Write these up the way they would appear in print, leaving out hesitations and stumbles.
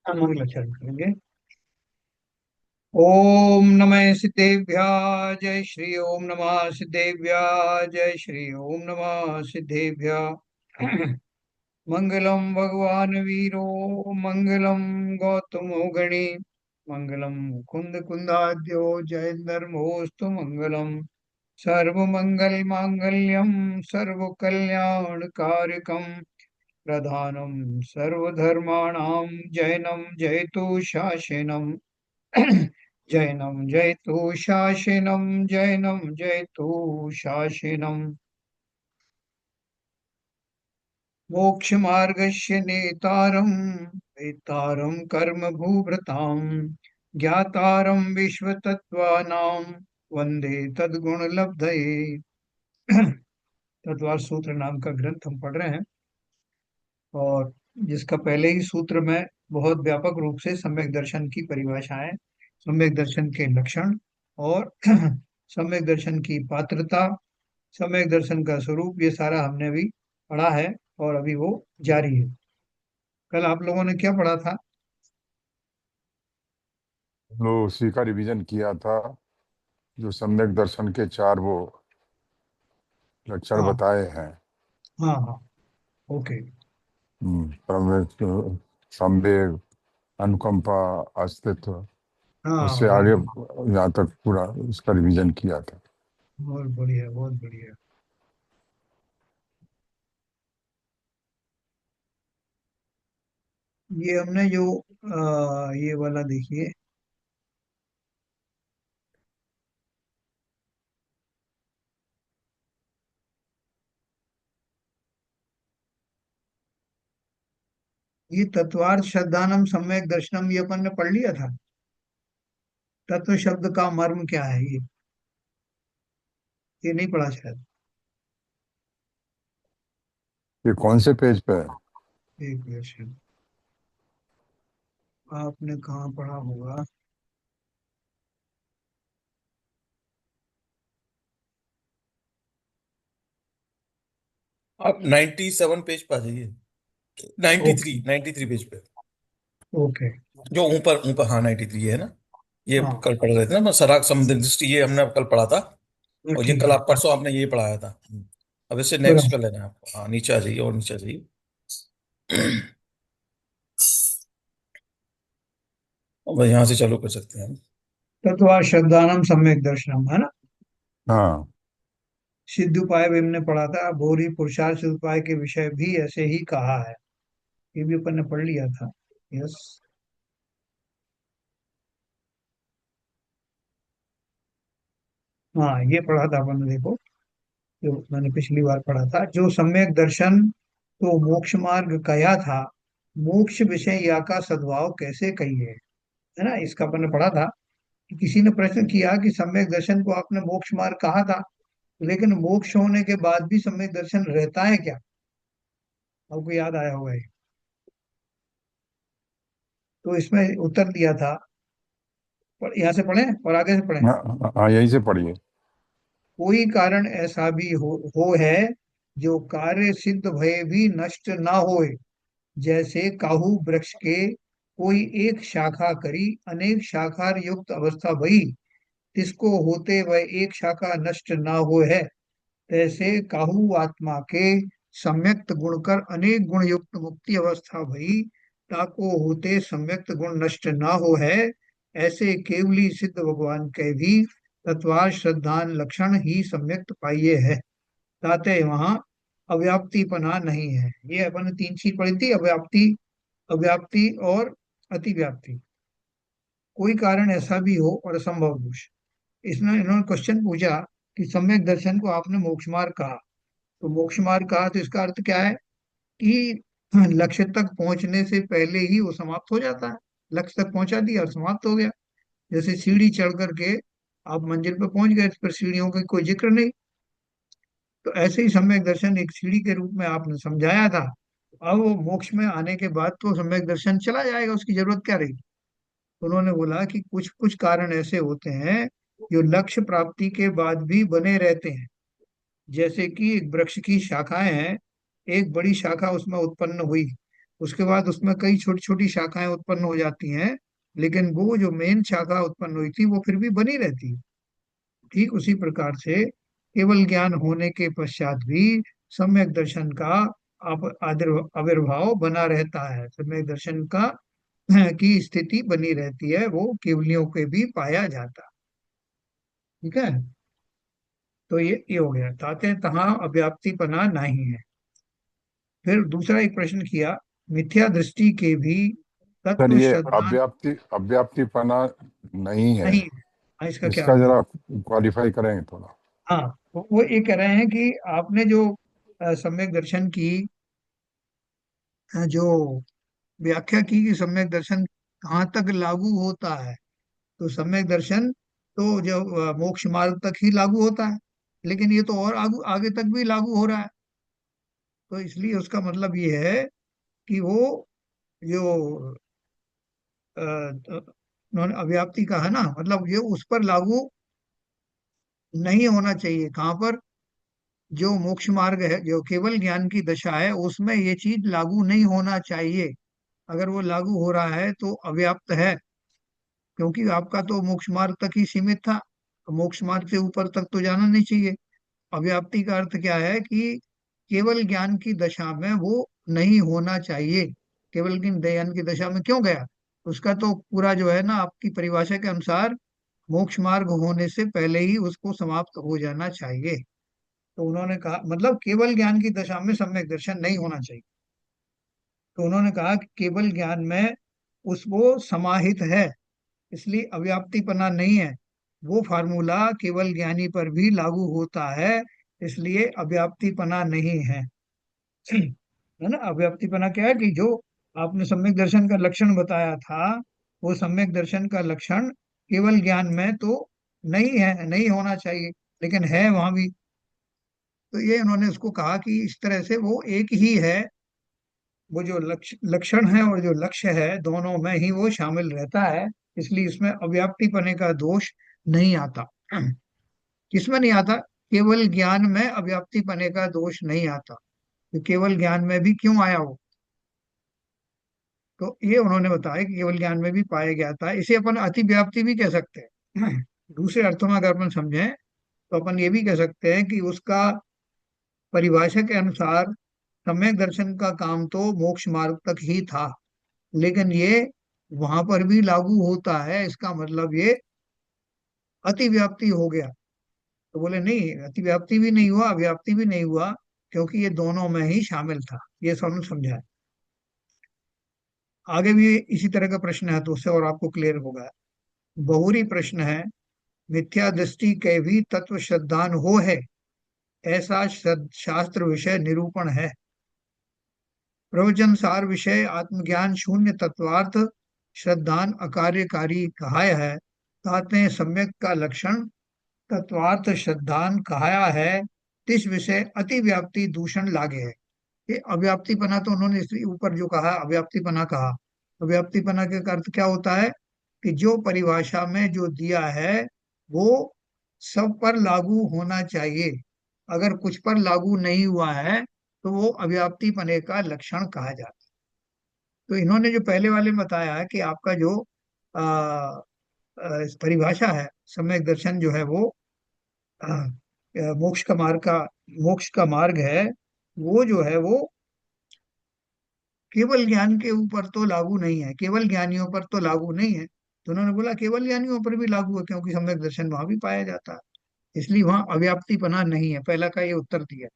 हम मंगलाचरण करेंगे। ओम नमः सिद्धेभ्यः जय श्री ओम नमः सिद्धेभ्यः जय श्री ओम नमः सिद्धेभ्यः। मंगलम भगवान वीरो मंगलम गौतमो गणे मंगलम मुकुंद कुंदाद्यो जयंदर्मोस्तु मंगलम सर्वमंगल मांगल्यम सर्वकल्याणकारकम प्रधानम सर्वधर्माणां जैनम जयतु शासनम। जैनम जयतु शासनम जैनम जयतु शासनम। मोक्षमार्गस्य नेतारं वेत्तारं कर्मभूभृतां ज्ञातारं विश्वतत्त्वानां वंदे तद्गुणलब्धये। तत्वार सूत्र नाम का ग्रंथ हम पढ़ रहे हैं, और जिसका पहले ही सूत्र में बहुत व्यापक रूप से सम्यक दर्शन की परिभाषाएं, सम्यक दर्शन के लक्षण और सम्यक दर्शन की पात्रता, सम्यक दर्शन का स्वरूप, ये सारा हमने अभी पढ़ा है और अभी वो जारी है। कल आप लोगों ने क्या पढ़ा था? लो उसी का रिवीजन किया था। जो सम्यक दर्शन के चार वो लक्षण हाँ बताए हैं। हाँ हाँ। ओके। प्रमेय, संवेग, अनुकंपा, अस्तित्व, हाँ, उससे बहुत आगे बढ़िया। यहाँ तक पूरा उसका रिवीजन किया था। बहुत बढ़िया, बहुत बढ़िया। ये हमने जो ये वाला देखिए। ये तत्वार्थ श्रद्धानम सम्यक दर्शनम, ये अपन ने पढ़ लिया था। तत्व शब्द का मर्म क्या है, ये नहीं पढ़ा शायद। ये कौन से पेज पे है? एक क्वेश्चन आपने कहाँ पढ़ा होगा? आप 97 पेज पे आ जाइए। 93 ओके। 93 पेज पे। ओके। जो ऊपर ऊपर, हाँ 93 है ना। ये हाँ, कल पढ़ रहे थे ना, मैं सराग समुद्र दृष्टि, ये हमने कल पढ़ा था। ये और ये ठीक कल है। आप परसों आपने ये पढ़ाया था। अब इससे नेक्स्ट कर बराबर। लेना है आप। हाँ नीचे आ जाइए और नीचे आ जाइए। अब यहाँ से चालू कर सकते हैं हम। तत्वार्थ श्रद्धानम सम्यक दर्शनम, है ना। हाँ, सिद्ध उपाय भी हमने पढ़ा था, भूरी पुरुषार्थ सिद्ध उपाय के विषय भी ऐसे ही कहा है। ये भी अपन ने पढ़ लिया था। यस। हाँ, ये पढ़ा था अपन ने, देखो, जो मैंने पिछली बार पढ़ा था, जो सम्यक दर्शन तो मोक्ष मार्ग कया था, मोक्ष विषय या का सद्भाव कैसे कहिए, है ना। इसका अपन ने पढ़ा था कि किसी ने प्रश्न किया कि सम्यक दर्शन को आपने मोक्ष मार्ग कहा था, लेकिन मोक्ष होने के बाद भी सम्यक दर्शन रहता है क्या? आपको याद आया होगा ये। तो इसमें उत्तर दिया था, पर यहाँ से पढ़ें और आगे से पढ़ें। हाँ, हाँ, यहीं से पढ़िए। कोई कारण ऐसा भी हो है जो कार्य सिद्ध भय भी नष्ट ना होए। जैसे काहू वृक्ष के कोई एक शाखा करी अनेक शाखा युक्त अवस्था भई, तिसको होते वह एक शाखा नष्ट ना हो है। तैसे काहू आत्मा के सम्यक्त गुण कर अनेक गुण युक्त मुक्ति अवस्था भई, ताको होते सम्यक्त गुण नष्ट ना हो है। ऐसे केवली सिद्ध भगवान के भी तत्वार श्रद्धान लक्षण ही सम्यक्त पाइये है। ताते वहाँ अव्याप्तिपना नहीं है। ये अपन ने तीन चीज पढ़ी थी, अव्याप्ति, अव्याप्ति और अतिव्याप्ति। कोई कारण ऐसा भी हो और असंभव दोष। इसमें इन्होंने क्वेश्चन पूछा कि सम्यक दर्शन को आपने मोक्ष मार्ग कहा, तो मोक्ष मार्ग कहा तो इसका अर्थ क्या है कि लक्ष्य तक पहुंचने से पहले ही वो समाप्त हो जाता है। लक्ष्य तक पहुंचा दिया और समाप्त हो गया। जैसे सीढ़ी चढ़ करके आप मंजिल पर पहुंच गए, इस पर सीढ़ियों का कोई जिक्र नहीं। तो ऐसे ही सम्यक दर्शन एक सीढ़ी के रूप में आपने समझाया था। अब वो मोक्ष में आने के बाद तो सम्यक दर्शन चला जाएगा, उसकी जरूरत क्या रही। उन्होंने बोला कि कुछ कुछ कारण ऐसे होते हैं जो लक्ष्य प्राप्ति के बाद भी बने रहते हैं। जैसे कि एक वृक्ष की शाखाएं हैं, एक बड़ी शाखा उसमें उत्पन्न हुई, उसके बाद उसमें कई छोटी छोटी शाखाएं उत्पन्न हो जाती हैं, लेकिन वो जो मेन शाखा उत्पन्न हुई थी वो फिर भी बनी रहती है। ठीक उसी प्रकार से केवल ज्ञान होने के पश्चात भी सम्यक दर्शन का आविर्भाव बना रहता है। सम्यक दर्शन का की स्थिति बनी रहती है, वो केवलियों के भी पाया जाता है। ठीक है। तो ये हो गया, ताते तहाँ अव्याप्तिपना नहीं है। फिर दूसरा एक प्रश्न किया, मिथ्या दृष्टि के भी सर तत्व ये श्रद्धा अव्याप्तिपना नहीं है, नहीं है। हाँ, इसका क्या इसका अर्थ है? जरा क्वालिफाई करें थोड़ा। हाँ, वो ये कह रहे हैं कि आपने जो सम्यक दर्शन की जो व्याख्या की कि सम्यक दर्शन कहाँ तक लागू होता है, तो सम्यक दर्शन तो जब मोक्ष मार्ग तक ही लागू होता है, लेकिन ये तो और आगे आगे तक भी लागू हो रहा है। तो इसलिए उसका मतलब ये है कि वो जो नॉन अव्याप्ति का है ना, मतलब ये उस पर लागू नहीं होना चाहिए। कहाँ पर? जो मोक्ष मार्ग है, जो केवल ज्ञान की दशा है, उसमें ये चीज लागू नहीं होना चाहिए। अगर वो लागू हो रहा है तो अव्याप्त है, क्योंकि आपका तो मोक्ष मार्ग तक ही सीमित था, तो मोक्ष मार्ग से ऊपर तक तो जाना नहीं चाहिए। अव्याप्ति का अर्थ क्या है कि केवल ज्ञान की दशा में वो नहीं होना चाहिए। केवल ज्ञान की दशा में क्यों गया? उसका तो पूरा जो है ना, आपकी परिभाषा के अनुसार मोक्ष मार्ग होने से पहले ही उसको समाप्त हो जाना चाहिए। तो उन्होंने कहा मतलब केवल ज्ञान की दशा में सम्यक दर्शन नहीं होना चाहिए। तो उन्होंने कहा कि केवल ज्ञान में उसको समाहित है, इसलिए अव्याप्तिपना नहीं है। वो फार्मूला केवल ज्ञानी पर भी लागू होता है, इसलिए अव्याप्तिपना नहीं है। है ना? अव्याप्तिपना क्या है कि जो आपने सम्यक दर्शन का लक्षण बताया था, वो सम्यक दर्शन का लक्षण केवल ज्ञान में तो नहीं है, नहीं होना चाहिए, लेकिन है वहां भी। तो ये उन्होंने उसको कहा कि इस तरह से वो एक ही है। वो जो लक्षण है और जो लक्ष्य है, दोनों में ही वो शामिल रहता है, इसलिए इसमें अव्याप्तिपने का दोष नहीं आता। किसमें नहीं आता? केवल ज्ञान में अव्याप्तिपने का दोष नहीं आता। तो केवल ज्ञान में भी क्यों आया वो? तो ये उन्होंने बताया कि केवल ज्ञान में भी पाया गया था। इसे अपन अतिव्याप्ति भी कह सकते हैं। दूसरे अर्थों में अगर अपन समझें तो अपन ये भी कह सकते हैं कि उसका परिभाषा के अनुसार सम्यक दर्शन का काम तो मोक्ष मार्ग तक ही था, लेकिन ये वहां पर भी लागू होता है। इसका मतलब ये अतिव्याप्ति हो गया। तो बोले नहीं, अतिव्याप्ति भी नहीं हुआ, अव्याप्ति भी नहीं हुआ, क्योंकि ये दोनों में ही शामिल था। ये समझाया। आगे भी इसी तरह का प्रश्न है, तो उससे और आपको क्लियर होगा। बहुरी प्रश्न है, मिथ्या दृष्टि के भी तत्व श्रद्धान हो है, ऐसा शास्त्र विषय निरूपण है। प्रवचन सार विषय आत्मज्ञान शून्य तत्वार्थ श्रद्धान अकार्यकारी कहाय है, ताते सम्यक का लक्षण तत्वार्थ श्रद्धान कहाया है, तिस विषय अति व्याप्ति दूषण लागे है। ये अव्याप्तिपना तो उन्होंने इसलिए ऊपर जो कहा अव्याप्तिपना कहा। अव्याप्तिपना के अर्थ क्या होता है कि जो परिभाषा में जो दिया है वो सब पर लागू होना चाहिए। अगर कुछ पर लागू नहीं हुआ है तो वो अव्याप्तिपने का लक्षण कहा जाता है। तो इन्होंने जो पहले वाले में बताया है कि आपका जो परिभाषा है, सम्यक दर्शन जो है वो आ, मोक्ष का मार्ग है, वो जो है वो केवल ज्ञान के ऊपर तो लागू नहीं है, केवल ज्ञानियों पर तो लागू नहीं है। तो उन्होंने बोला केवल ज्ञानियों पर भी लागू है, क्योंकि सम्यक दर्शन वहां भी पाया जाता है, इसलिए वहां अव्याप्तिपना नहीं है। पहला का ये उत्तर दिया।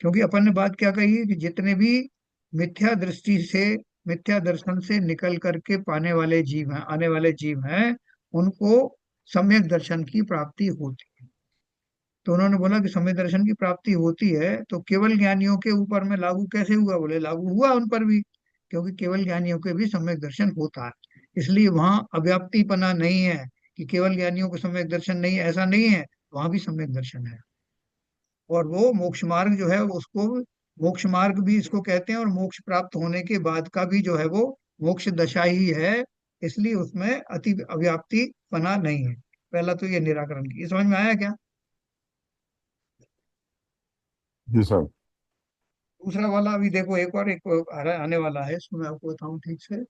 क्योंकि अपन ने बात क्या कही है कि जितने भी मिथ्या दृष्टि से, मिथ्या दर्शन से निकल करके पाने वाले जीव हैं, आने वाले जीव हैं, उनको सम्यक दर्शन की प्राप्ति होती है। तो उन्होंने बोला कि सम्यक दर्शन की प्राप्ति होती है, तो केवल ज्ञानियों के ऊपर में लागू कैसे हुआ? बोले लागू हुआ उन पर भी, क्योंकि केवल ज्ञानियों के भी सम्यक दर्शन होता है। इसलिए वहां अव्याप्तिपना नहीं है कि केवल ज्ञानियों को सम्यक दर्शन नहीं है, ऐसा नहीं है। वहां भी सम्यक दर्शन है। और वो मोक्ष मार्ग जो है उसको मोक्ष मार्ग भी इसको कहते हैं, और मोक्ष प्राप्त होने के बाद का भी जो है वो मोक्ष दशा ही है, इसलिए उसमें अति अव्याप्ति पना नहीं है। पहला तो ये निराकरण की, ये समझ में आया क्या? जी सर। दूसरा वाला अभी देखो, एक और एक आने वाला है, इसको मैं आपको बताऊं ठीक से।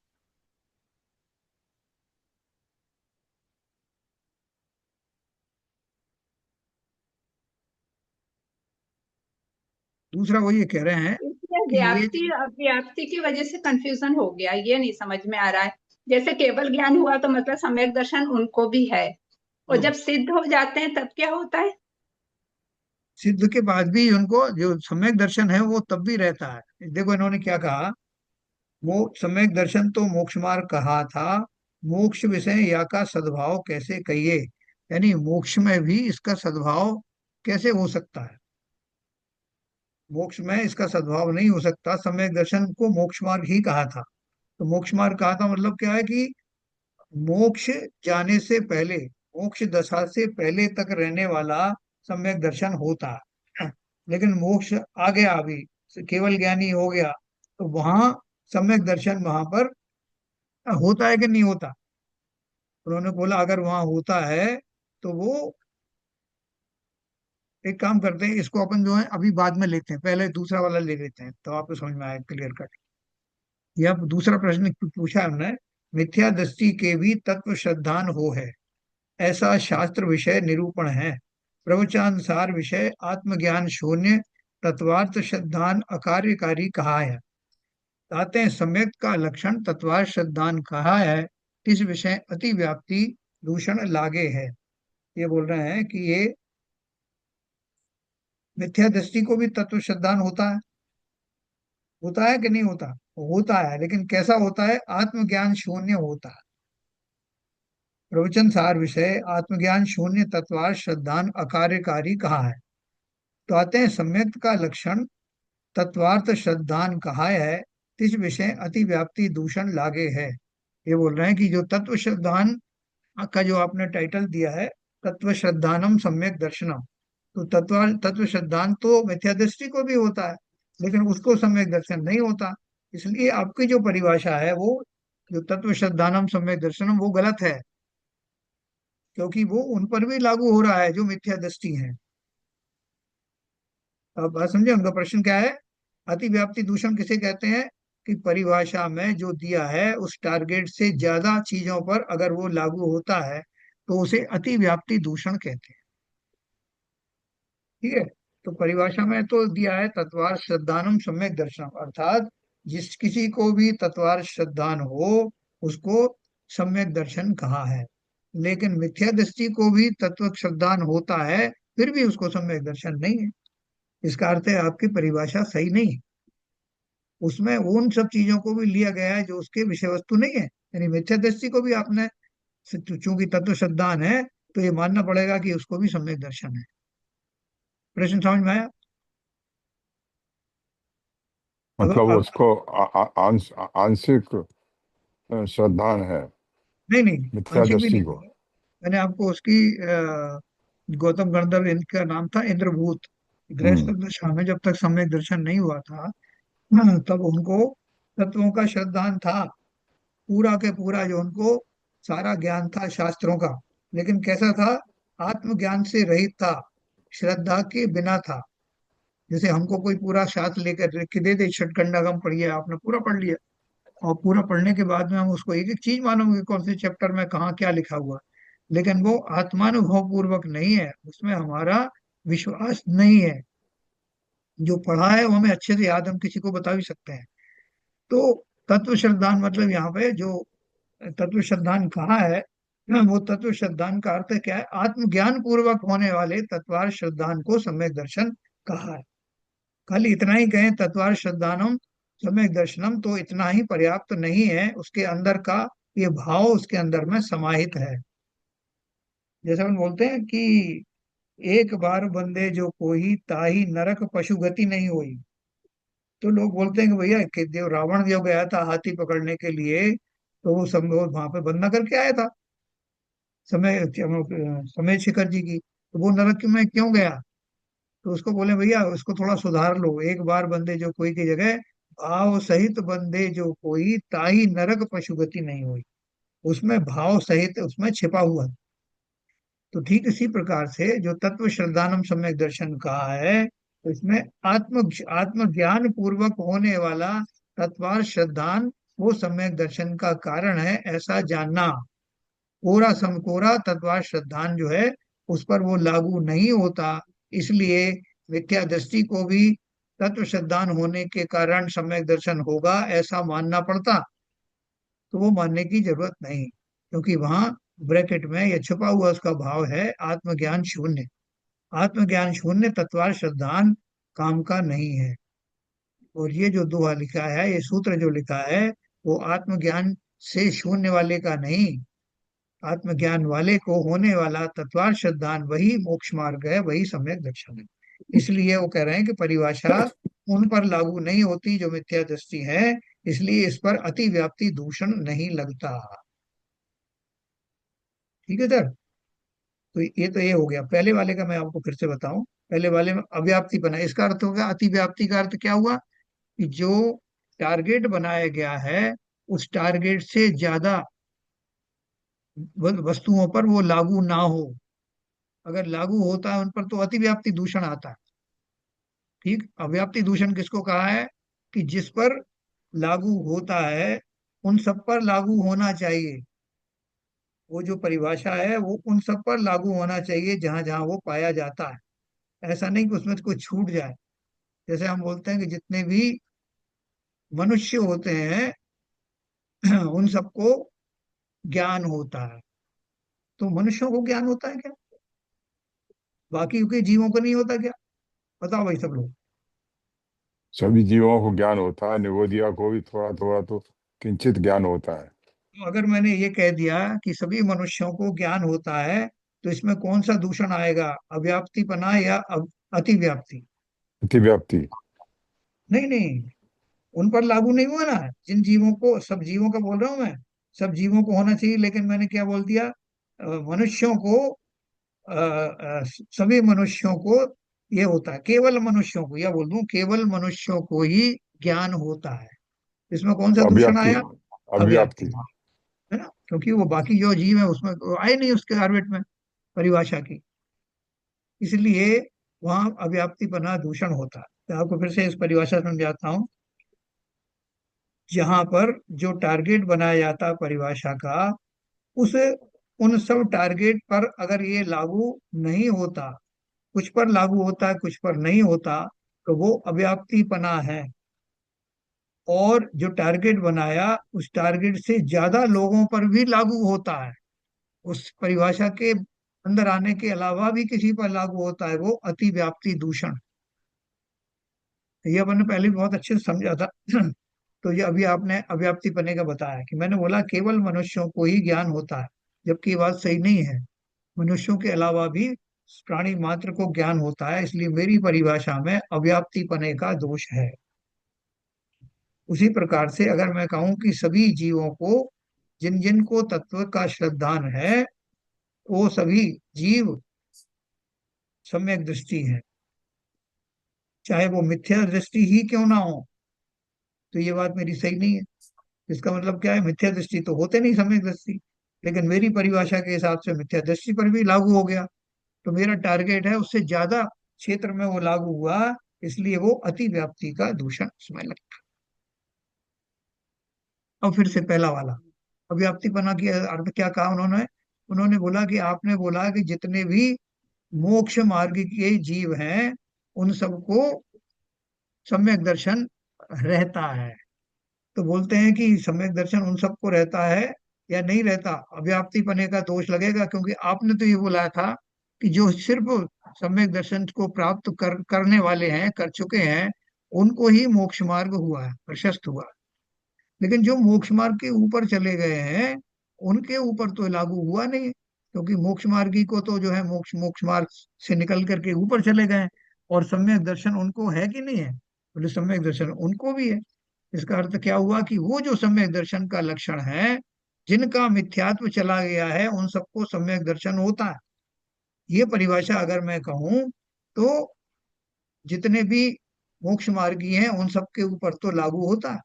दूसरा वो ये कह रहे हैं इसमें कि ये व्याप्ति व्याप्ति की वजह से कंफ्यूजन हो गया, ये नहीं समझ में आ रहा है। जैसे केवल ज्ञान हुआ तो मतलब सम्यक दर्शन उनको भी है, और जब सिद्ध हो जाते हैं तब क्या होता है? सिद्ध के बाद भी उनको जो सम्यक दर्शन है वो तब भी रहता है। देखो इन्होंने क्या कहा, वो सम्यक दर्शन तो मोक्ष मार्ग कहा था, मोक्ष विषय या का सद्भाव कैसे कहिए, यानी मोक्ष में भी इसका सद्भाव कैसे हो सकता है। मोक्ष में इसका सद्भाव नहीं हो सकता, सम्यक दर्शन को मोक्ष मार्ग ही कहा था। तो मोक्ष मार्ग कहा था मतलब क्या है कि मोक्ष जाने से पहले, मोक्ष दशा से पहले तक रहने वाला सम्यक दर्शन होता है। लेकिन मोक्ष आ गया अभी, केवल ज्ञानी हो गया, तो वहां सम्यक दर्शन वहां पर होता है कि नहीं होता। उन्होंने बोला अगर वहां होता है तो वो, एक काम करते हैं, इसको अपन जो है अभी बाद में लेते हैं, पहले दूसरा वाला ले लेते हैं तो आपको समझ में आए क्लियर कट। यह दूसरा प्रश्न पूछा है हमने, मिथ्या दृष्टि के भी तत्व श्रद्धान हो है, ऐसा शास्त्र विषय निरूपण है। प्रवचनानुसार विषय आत्मज्ञान शून्य, तत्वार्थ श्रद्धान अकार्यकारी कहा है। ताते हैं सम्यक का लक्षण तत्वार्थ श्रद्धान कहा है, इस विषय अति व्याप्ति दूषण लागे है। ये बोल रहे हैं कि ये मिथ्या दृष्टि को भी तत्व श्रद्धान होता है कि नहीं होता। होता है, लेकिन कैसा होता है, आत्मज्ञान शून्य होता है। प्रवचन सार विषय आत्मज्ञान शून्य तत्वार्थ श्रद्धान अकार्यकारी कहा है। तो आते हैं सम्यक का लक्षण तत्वार्थ श्रद्धान कहा है, इस विषय अति व्याप्ति दूषण लागे है। ये बोल रहे हैं कि जो तत्व श्रद्धान का जो आपने टाइटल दिया है, तत्व श्रद्धानम सम्यक दर्शनम, तो तत्व श्रद्धान तो मिथ्या दृष्टि को भी होता है, लेकिन उसको सम्यक दर्शन नहीं होता। इसलिए आपकी जो परिभाषा है वो, जो तत्व श्रद्धानम सम्यक दर्शनम, वो गलत है, क्योंकि वो उन पर भी लागू हो रहा है जो मिथ्या दृष्टि है। अब बात समझे, उनका प्रश्न क्या है, अतिव्याप्ति दूषण किसे कहते हैं, कि परिभाषा में जो दिया है उस टारगेट से ज्यादा चीजों पर अगर वो लागू होता है तो उसे अतिव्याप्ति दूषण कहते हैं। ठीक है। तो परिभाषा में तो दिया है तत्वार श्रद्धानम सम्यक दर्शनम, अर्थात जिस किसी को भी तत्वार श्रद्धान हो उसको सम्यक दर्शन कहा है। लेकिन मिथ्या दृष्टि को भी तत्व श्रद्धान होता है, फिर भी उसको सम्यक दर्शन नहीं है। इसका अर्थ है आपकी परिभाषा सही नहीं है, उसमें उन सब चीजों को भी लिया गया है जो उसके विषय वस्तु नहीं है। यानी मिथ्या दृष्टि को भी आपने, चूंकि तत्व श्रद्धान है तो ये मानना पड़ेगा कि उसको भी सम्यक दर्शन है। प्रश्न समझ में आया। मतलब अब उसको आंशिक श्रद्धान है नहीं नहीं, मिथ्या आंशिक भी दृष्टि नहीं को। बोला मैंने आपको, उसकी गौतम गणधर, इनका नाम था इंद्रभूत। गृहस्थ हम्म। दशा में जब तक सम्यक दर्शन नहीं हुआ था, तब उनको तत्वों का श्रद्धान था, पूरा के पूरा जो उनको सारा ज्ञान था शास्त्रों का। लेकिन कैसा था, आत्मज्ञान से रहित था, श्रद्धा के बिना था। जैसे हमको कोई पूरा शास्त्र लेकर लिख के दे दे, षटखंडागम पढ़िए, आपने पूरा पढ़ लिया, और पूरा पढ़ने के बाद में हम उसको एक एक चीज मानोगे कौन से चैप्टर में कहाँ क्या लिखा हुआ है। लेकिन वो आत्मानुभव पूर्वक नहीं है, उसमें हमारा विश्वास नहीं है। जो पढ़ा है वो हमें अच्छे से याद, हम किसी को बता भी सकते हैं। तो तत्व श्रद्धान मतलब यहाँ पे जो तत्व श्रद्धान कहा है, वो तत्व श्रद्धान का अर्थ क्या है, आत्मज्ञान पूर्वक होने वाले तत्वार श्रद्धान को सम्यक दर्शन कहा है। खाली इतना ही कहें तत्वार श्रद्धानम सम्यक दर्शनम तो इतना ही पर्याप्त नहीं है, उसके अंदर का ये भाव उसके अंदर में समाहित है। जैसे हम बोलते हैं कि एक बार बंदे जो कोई ताही नरक पशु गति नहीं हुई। तो लोग बोलते हैं कि भैया कि देव रावण जो गया था हाथी पकड़ने के लिए, तो वो सब वहां पे बंधना करके आया था, समय शिखर जी की, तो वो नरक में क्यों गया। तो उसको बोले भैया उसको थोड़ा सुधार लो, एक बार बंदे जो कोई की जगह भाव सहित बंदे जो कोई ताही नरक पशुगति नहीं हुई, उसमें भाव सहित उसमें छिपा हुआ है। तो ठीक इसी प्रकार से जो तत्व श्रद्धानम सम्यक दर्शन कहा है, तो इसमें आत्मज्ञान पूर्वक होने वाला तत्वार श्रद्धान वो सम्यक दर्शन का कारण है, ऐसा जानना। कोरा तत्वार श्रद्धान जो है उस पर वो लागू नहीं होता, इसलिए मिथ्या दृष्टि को भी तत्व श्रद्धान होने के कारण सम्यक दर्शन होगा ऐसा मानना पड़ता। तो वो मानने की जरूरत नहीं, क्योंकि वहां ब्रैकेट में या छुपा हुआ उसका भाव है आत्मज्ञान शून्य। आत्मज्ञान शून्य तत्वार श्रद्धान काम का नहीं है। और ये जो दोहा लिखा है, ये सूत्र जो लिखा है, वो आत्मज्ञान से शून्य वाले का नहीं, आत्मज्ञान वाले को होने वाला तत्वार श्रद्धान वही मोक्ष मार्ग है, वही सम्यक दर्शन है। इसलिए वो कह रहे हैं कि परिभाषा उन पर लागू नहीं होती जो मिथ्या दृष्टि है, इसलिए इस पर अति व्याप्ति दूषण नहीं लगता। ठीक है सर। तो ये हो गया पहले वाले का। मैं आपको फिर से बताऊं, पहले वाले में अव्याप्ति बना, इसका अर्थ हो गया अति व्याप्ति का अर्थ क्या हुआ कि जो टारगेट बनाया गया है उस टारगेट से ज्यादा वस्तुओं पर वो लागू ना हो। अगर लागू होता है उन पर तो अतिव्याप्ति दूषण आता है। ठीक, अव्याप्ति दूषण किसको कहा है कि जिस पर लागू होता है उन सब पर लागू होना चाहिए। वो जो परिभाषा है वो उन सब पर लागू होना चाहिए जहां जहां वो पाया जाता है। ऐसा नहीं कि उसमें से कोई छूट जाए। जैसे हम बोलते हैं कि जितने भी मनुष्य होते हैं उन सबको ज्ञान होता है। तो मनुष्यों को ज्ञान होता है क्या? बाकी के जीवों को नहीं होता क्या? बताओ भाई सब लोग। सभी जीवों को ज्ञान होता है, निगोदिया को भी थोड़ा थोड़ा तो किंचित ज्ञान होता है। तो अगर मैंने ये कह दिया कि सभी मनुष्यों को ज्ञान होता है, तो इसमें कौन सा दूषण आएगा, अव्याप्तिपना या अतिव्याप्ति? अतिव्याप्ति। नहीं नहीं, उन पर लागू नहीं हुआ ना। जिन जीवों को, सब जीवों का बोल रहा हूं मैं, सब जीवों को होना चाहिए, लेकिन मैंने क्या बोल दिया, मनुष्यों को, सभी मनुष्यों को ये होता है, केवल मनुष्यों को, या बोल दूं केवल मनुष्यों को ही ज्ञान होता है। इसमें कौन सा दूषण अव्याप्ति। आया? अव्याप्ति, अव्याप्ति। है ना, क्योंकि वो बाकी जो जीव है उसमें वो आए नहीं उसके ऑर्बिट में परिभाषा की, इसलिए वहां अव्याप्तिपना दूषण होता है। तो आपको फिर से इस परिभाषा समझाता हूँ। जहां पर जो टारगेट बनाया जाता है परिभाषा का, उस उन सब टारगेट पर अगर ये लागू नहीं होता, कुछ पर लागू होता है कुछ पर नहीं होता, तो वो अव्याप्तिपना है। और जो टारगेट बनाया उस टारगेट से ज्यादा लोगों पर भी लागू होता है, उस परिभाषा के अंदर आने के अलावा भी किसी पर लागू होता है, वो अतिव्याप्ति दूषण। ये अपन ने पहले भी बहुत अच्छे से समझा था। तो ये अभी आपने अव्याप्ति पने का बताया कि मैंने बोला केवल मनुष्यों को ही ज्ञान होता है, जबकि ये बात सही नहीं है। मनुष्यों के अलावा भी प्राणी मात्र को ज्ञान होता है, इसलिए मेरी परिभाषा में अव्याप्ति पने का दोष है। उसी प्रकार से अगर मैं कहूं कि सभी जीवों को, जिन जिन को तत्व का श्रद्धान है, वो सभी जीव सम्यक दृष्टि है, चाहे वो मिथ्या दृष्टि ही क्यों ना हो। तो ये बात मेरी सही नहीं है। इसका मतलब क्या है, मिथ्या दृष्टि तो होते नहीं सम्यक दृष्टि, लेकिन मेरी परिभाषा के हिसाब से मिथ्या दृष्टि पर भी लागू हो गया। तो मेरा टारगेट है उससे ज्यादा क्षेत्र में वो लागू हुआ, इसलिए वो अति व्याप्ति का दूषण उसमें लगता। अब फिर से पहला वाला अव्याप्तिपना की अर्थ क्या कहा उन्होंने? उन्होंने बोला कि आपने बोला कि जितने भी मोक्ष मार्ग के जीव हैं उन सबको सम्यक दर्शन रहता है। तो बोलते हैं कि सम्यक दर्शन उन सबको रहता है या नहीं रहता, अव्याप्तिपने का दोष लगेगा, क्योंकि आपने तो ये बोला था कि जो सिर्फ सम्यक दर्शन को प्राप्त करने वाले हैं, कर चुके हैं, उनको ही मोक्ष मार्ग हुआ है, प्रशस्त हुआ है। लेकिन जो मोक्ष मार्ग के ऊपर चले गए हैं उनके ऊपर तो लागू हुआ नहीं है, क्योंकि मोक्ष मार्गी को तो जो है मोक्ष मोक्ष मार्ग से निकल करके ऊपर चले गए हैं। और सम्यक दर्शन उनको है कि नहीं है? बोले सम्यक दर्शन उनको भी है। इसका अर्थ क्या हुआ कि वो जो सम्यक दर्शन का लक्षण है, जिनका मिथ्यात्व चला गया है, उन सबको सम्यक दर्शन होता है। ये परिभाषा अगर मैं कहूं तो जितने भी मोक्ष मार्गी हैं उन सबके ऊपर तो लागू होता है,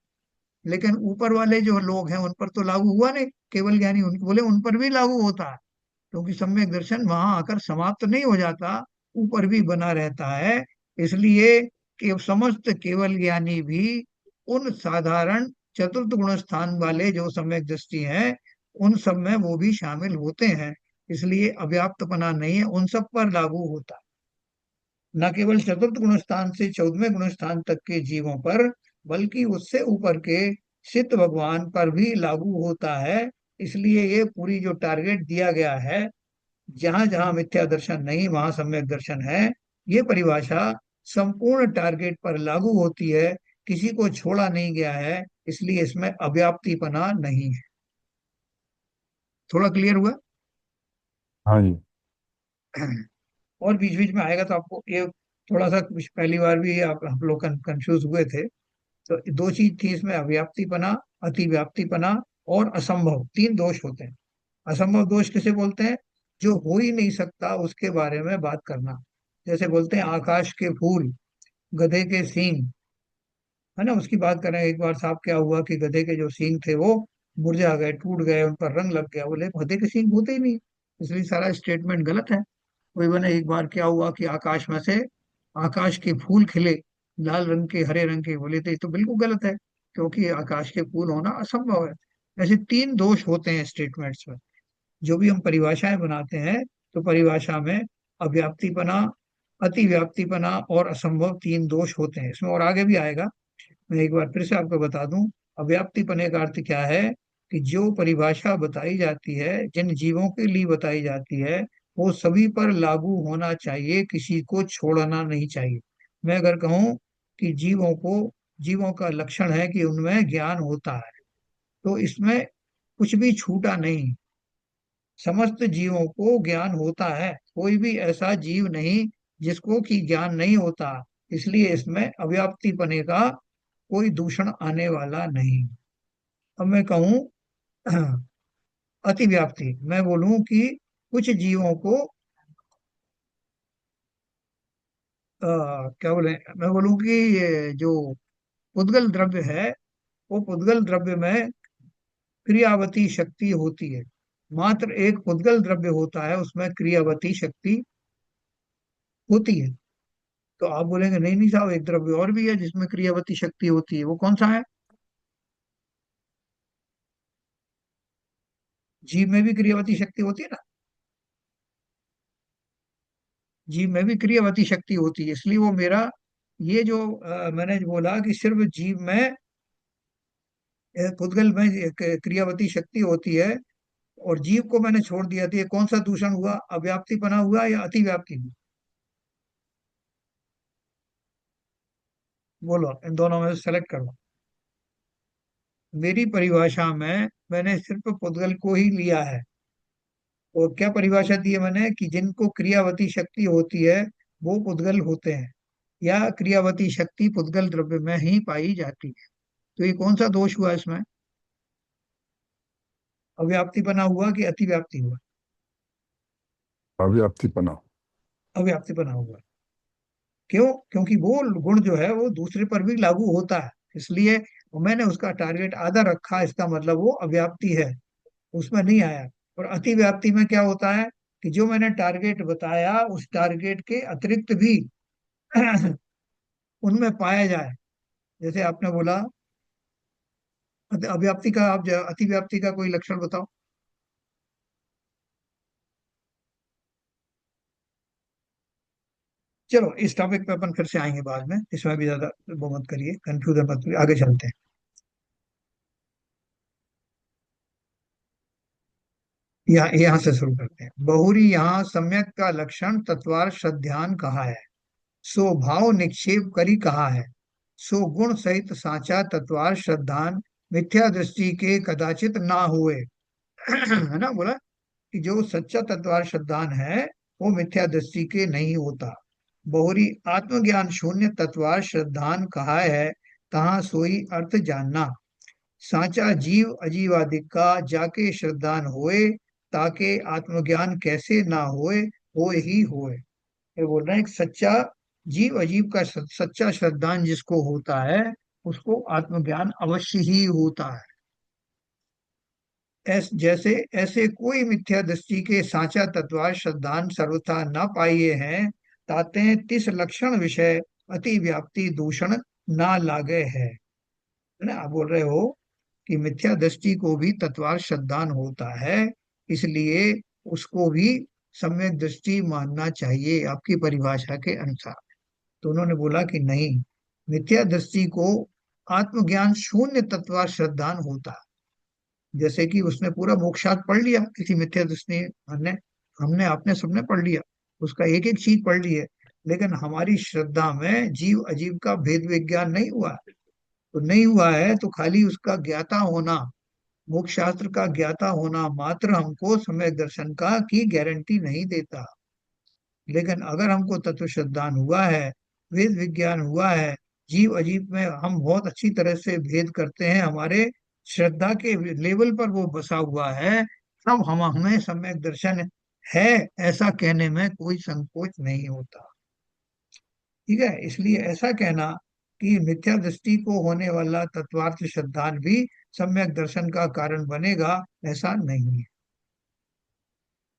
लेकिन ऊपर वाले जो लोग हैं उन पर तो लागू हुआ नहीं। केवल ज्ञानी उन बोले उन पर भी लागू होता है, क्योंकि सम्यक दर्शन वहां आकर समाप्त नहीं हो जाता, ऊपर भी बना रहता है। इसलिए कि समस्त केवल ज्ञानी भी उन साधारण चतुर्थ गुण स्थान वाले जो सम्यक दृष्टि हैं, उन सब में वो भी शामिल होते हैं। इसलिए अव्याप्तपना नहीं है, उन सब पर लागू होता है। न केवल चतुर्थ गुण स्थान से 14वें गुण स्थान तक के जीवों पर, बल्कि उससे ऊपर के सिद्ध भगवान पर भी लागू होता है। इसलिए ये पूरी जो टारगेट दिया गया है, जहां जहां मिथ्या दर्शन नहीं वहां सम्यक दर्शन है, ये परिभाषा संपूर्ण टारगेट पर लागू होती है, किसी को छोड़ा नहीं गया है। इसलिए इसमें अव्याप्तिपना नहीं है। थोड़ा क्लियर हुआ? हाँ जी। और बीच बीच में आएगा तो आपको ये थोड़ा सा कुछ, पहली बार भी आप लोग कंफ्यूज हुए थे। तो दो चीज थी इसमें, अव्याप्तिपना, अतिव्याप्तिपना और असंभव, तीन दोष होते हैं। असंभव दोष किसे बोलते हैं? जो हो ही नहीं सकता उसके बारे में बात करना। जैसे बोलते हैं आकाश के फूल, गधे के सींग, है ना, उसकी बात करें। एक बार साहब क्या हुआ कि गधे के जो सींग थे वो मुरझा गए, टूट गए, उन पर रंग लग गया। बोले गधे के सींग होते ही नहीं, इसलिए सारा स्टेटमेंट गलत है। वही बने, एक बार क्या हुआ कि आकाश में से आकाश के फूल खिले, लाल रंग के, हरे रंग के। बोले तो ये तो बिल्कुल गलत है, क्योंकि आकाश के फूल होना असंभव है। ऐसे तीन दोष होते हैं स्टेटमेंट्स में। जो भी हम परिभाषाएं बनाते हैं, तो परिभाषा में अव्याप्तिपना, अतिव्याप्तिपना और असंभव तीन दोष होते हैं। इसमें और आगे भी आएगा, मैं एक बार फिर से आपको बता दूं। अव्याप्तिपने का अर्थ क्या है? कि जो परिभाषा बताई जाती है, जिन जीवों के लिए बताई जाती है, वो सभी पर लागू होना चाहिए, किसी को छोड़ना नहीं चाहिए। मैं अगर कहूं कि जीवों का लक्षण है कि उनमें ज्ञान होता है, तो इसमें कुछ भी छूटा नहीं। समस्त जीवों को ज्ञान होता है, कोई भी ऐसा जीव नहीं जिसको कि ज्ञान नहीं होता। इसलिए इसमें अव्याप्तिपने का कोई दूषण आने वाला नहीं। अब मैं कहूं अतिव्याप्ति, मैं बोलूं कि कुछ जीवों को क्या बोले, मैं बोलूं कि ये जो पुद्गल द्रव्य है, वो पुद्गल द्रव्य में क्रियावती शक्ति होती है। मात्र एक पुद्गल द्रव्य होता है, उसमें क्रियावती शक्ति होती है। तो आप बोलेंगे नहीं नहीं साहब, एक द्रव्य और भी है जिसमें क्रियावती शक्ति होती है, वो कौन सा है? जीव में भी क्रियावती शक्ति होती है ना। जीव में भी क्रियावती शक्ति होती है। इसलिए वो मेरा, ये जो मैंने जो बोला कि सिर्फ जीव में, पुद्गल में एक क्रियावती शक्ति होती है, और जीव को मैंने छोड़ दिया, तो ये कौन सा दूषण हुआ? अव्याप्तिपना हुआ या अतिव्याप्ति हुई? बोलो, इन दोनों में से सेलेक्ट करो। मेरी परिभाषा में मैंने सिर्फ पुद्गल को ही लिया है। और क्या परिभाषा दी है मैंने? कि जिनको क्रियावती शक्ति होती है वो पुद्गल होते हैं, या क्रियावती शक्ति पुद्गल द्रव्य में ही पाई जाती है। तो ये कौन सा दोष हुआ इसमें? अव्याप्तिपना हुआ कि अतिव्याप्ति हुआ? अव्याप्तिपना। अव्याप्तिपना हुआ। क्यों? क्योंकि वो गुण जो है वो दूसरे पर भी लागू होता है, इसलिए मैंने उसका टारगेट आधा रखा। इसका मतलब वो अव्याप्ति है, उसमें नहीं आया। और अतिव्याप्ति में क्या होता है? कि जो मैंने टारगेट बताया, उस टारगेट के अतिरिक्त भी उनमें पाया जाए। जैसे आपने बोला अव्याप्ति का, आप अतिव्याप्ति का कोई लक्षण बताओ। चलो, इस टॉपिक पे अपन फिर से आएंगे बाद में, इसमें भी ज्यादा वो मत करिए, कंफ्यूजन मत करिए, आगे चलते हैं। यहाँ से शुरू करते हैं। बहुरी यहाँ सम्यक का लक्षण तत्वार श्रद्धान कहा है, सो भाव निक्षेप करी कहा है, सो गुण सहित साचा तत्वार श्रद्धान मिथ्या दृष्टि के कदाचित ना हुए। है ना, बोला कि जो सच्चा तत्वार श्रद्धान है वो मिथ्या दृष्टि के नहीं होता। बहुरी आत्मज्ञान शून्य तत्वार श्रद्धान कहा है, तहाँ सोई अर्थ जानना। साचा जीव अजीवादिक का जाके श्रद्धान होए, ताके आत्मज्ञान कैसे ना होए, हो ही होए। ये बोल रहे हैं कि सच्चा जीव अजीब का सच्चा श्रद्धान जिसको होता है, उसको आत्मज्ञान अवश्य ही होता है। जैसे ऐसे कोई मिथ्या दृष्टि के साचा तत्वार श्रद्धान सर्वथा न पाइए हैं, ताते तिस लक्षण विषय अति व्याप्ति दूषण ना लागे है ना। आप बोल रहे हो कि मिथ्या दृष्टि को भी तत्वार श्रद्धान होता है, इसलिए उसको भी सम्यक दृष्टि मानना चाहिए आपकी परिभाषा के अनुसार। तो उन्होंने बोला कि नहीं, मिथ्या दृष्टि को आत्मज्ञान शून्य तत्वार श्रद्धान होता है। जैसे कि उसने पूरा मोक्षार्थ पढ़ लिया, किसी मिथ्या दृष्टि हमने हमने आपने सबने पढ़ लिया, उसका एक एक चीज पढ़ ली है, लेकिन हमारी श्रद्धा में जीव अजीव का भेद विज्ञान नहीं हुआ। तो नहीं हुआ है तो खाली उसका ज्ञाता होना, मोक्ष शास्त्र का ज्ञाता होना मात्र हमको सम्यक दर्शन का की गारंटी नहीं देता। लेकिन अगर हमको तत्व श्रद्धान हुआ है, वेद विज्ञान हुआ है, जीव अजीव में हम बहुत अच्छी तरह से भेद करते हैं, हमारे श्रद्धा के लेवल पर वो बसा हुआ है, तब हम हमें सम्यक दर्शन है ऐसा कहने में कोई संकोच नहीं होता। ठीक है, इसलिए ऐसा कहना कि मिथ्या दृष्टि को होने वाला तत्वार्थ श्रद्धान भी सम्यक दर्शन का कारण बनेगा, ऐसा नहीं है।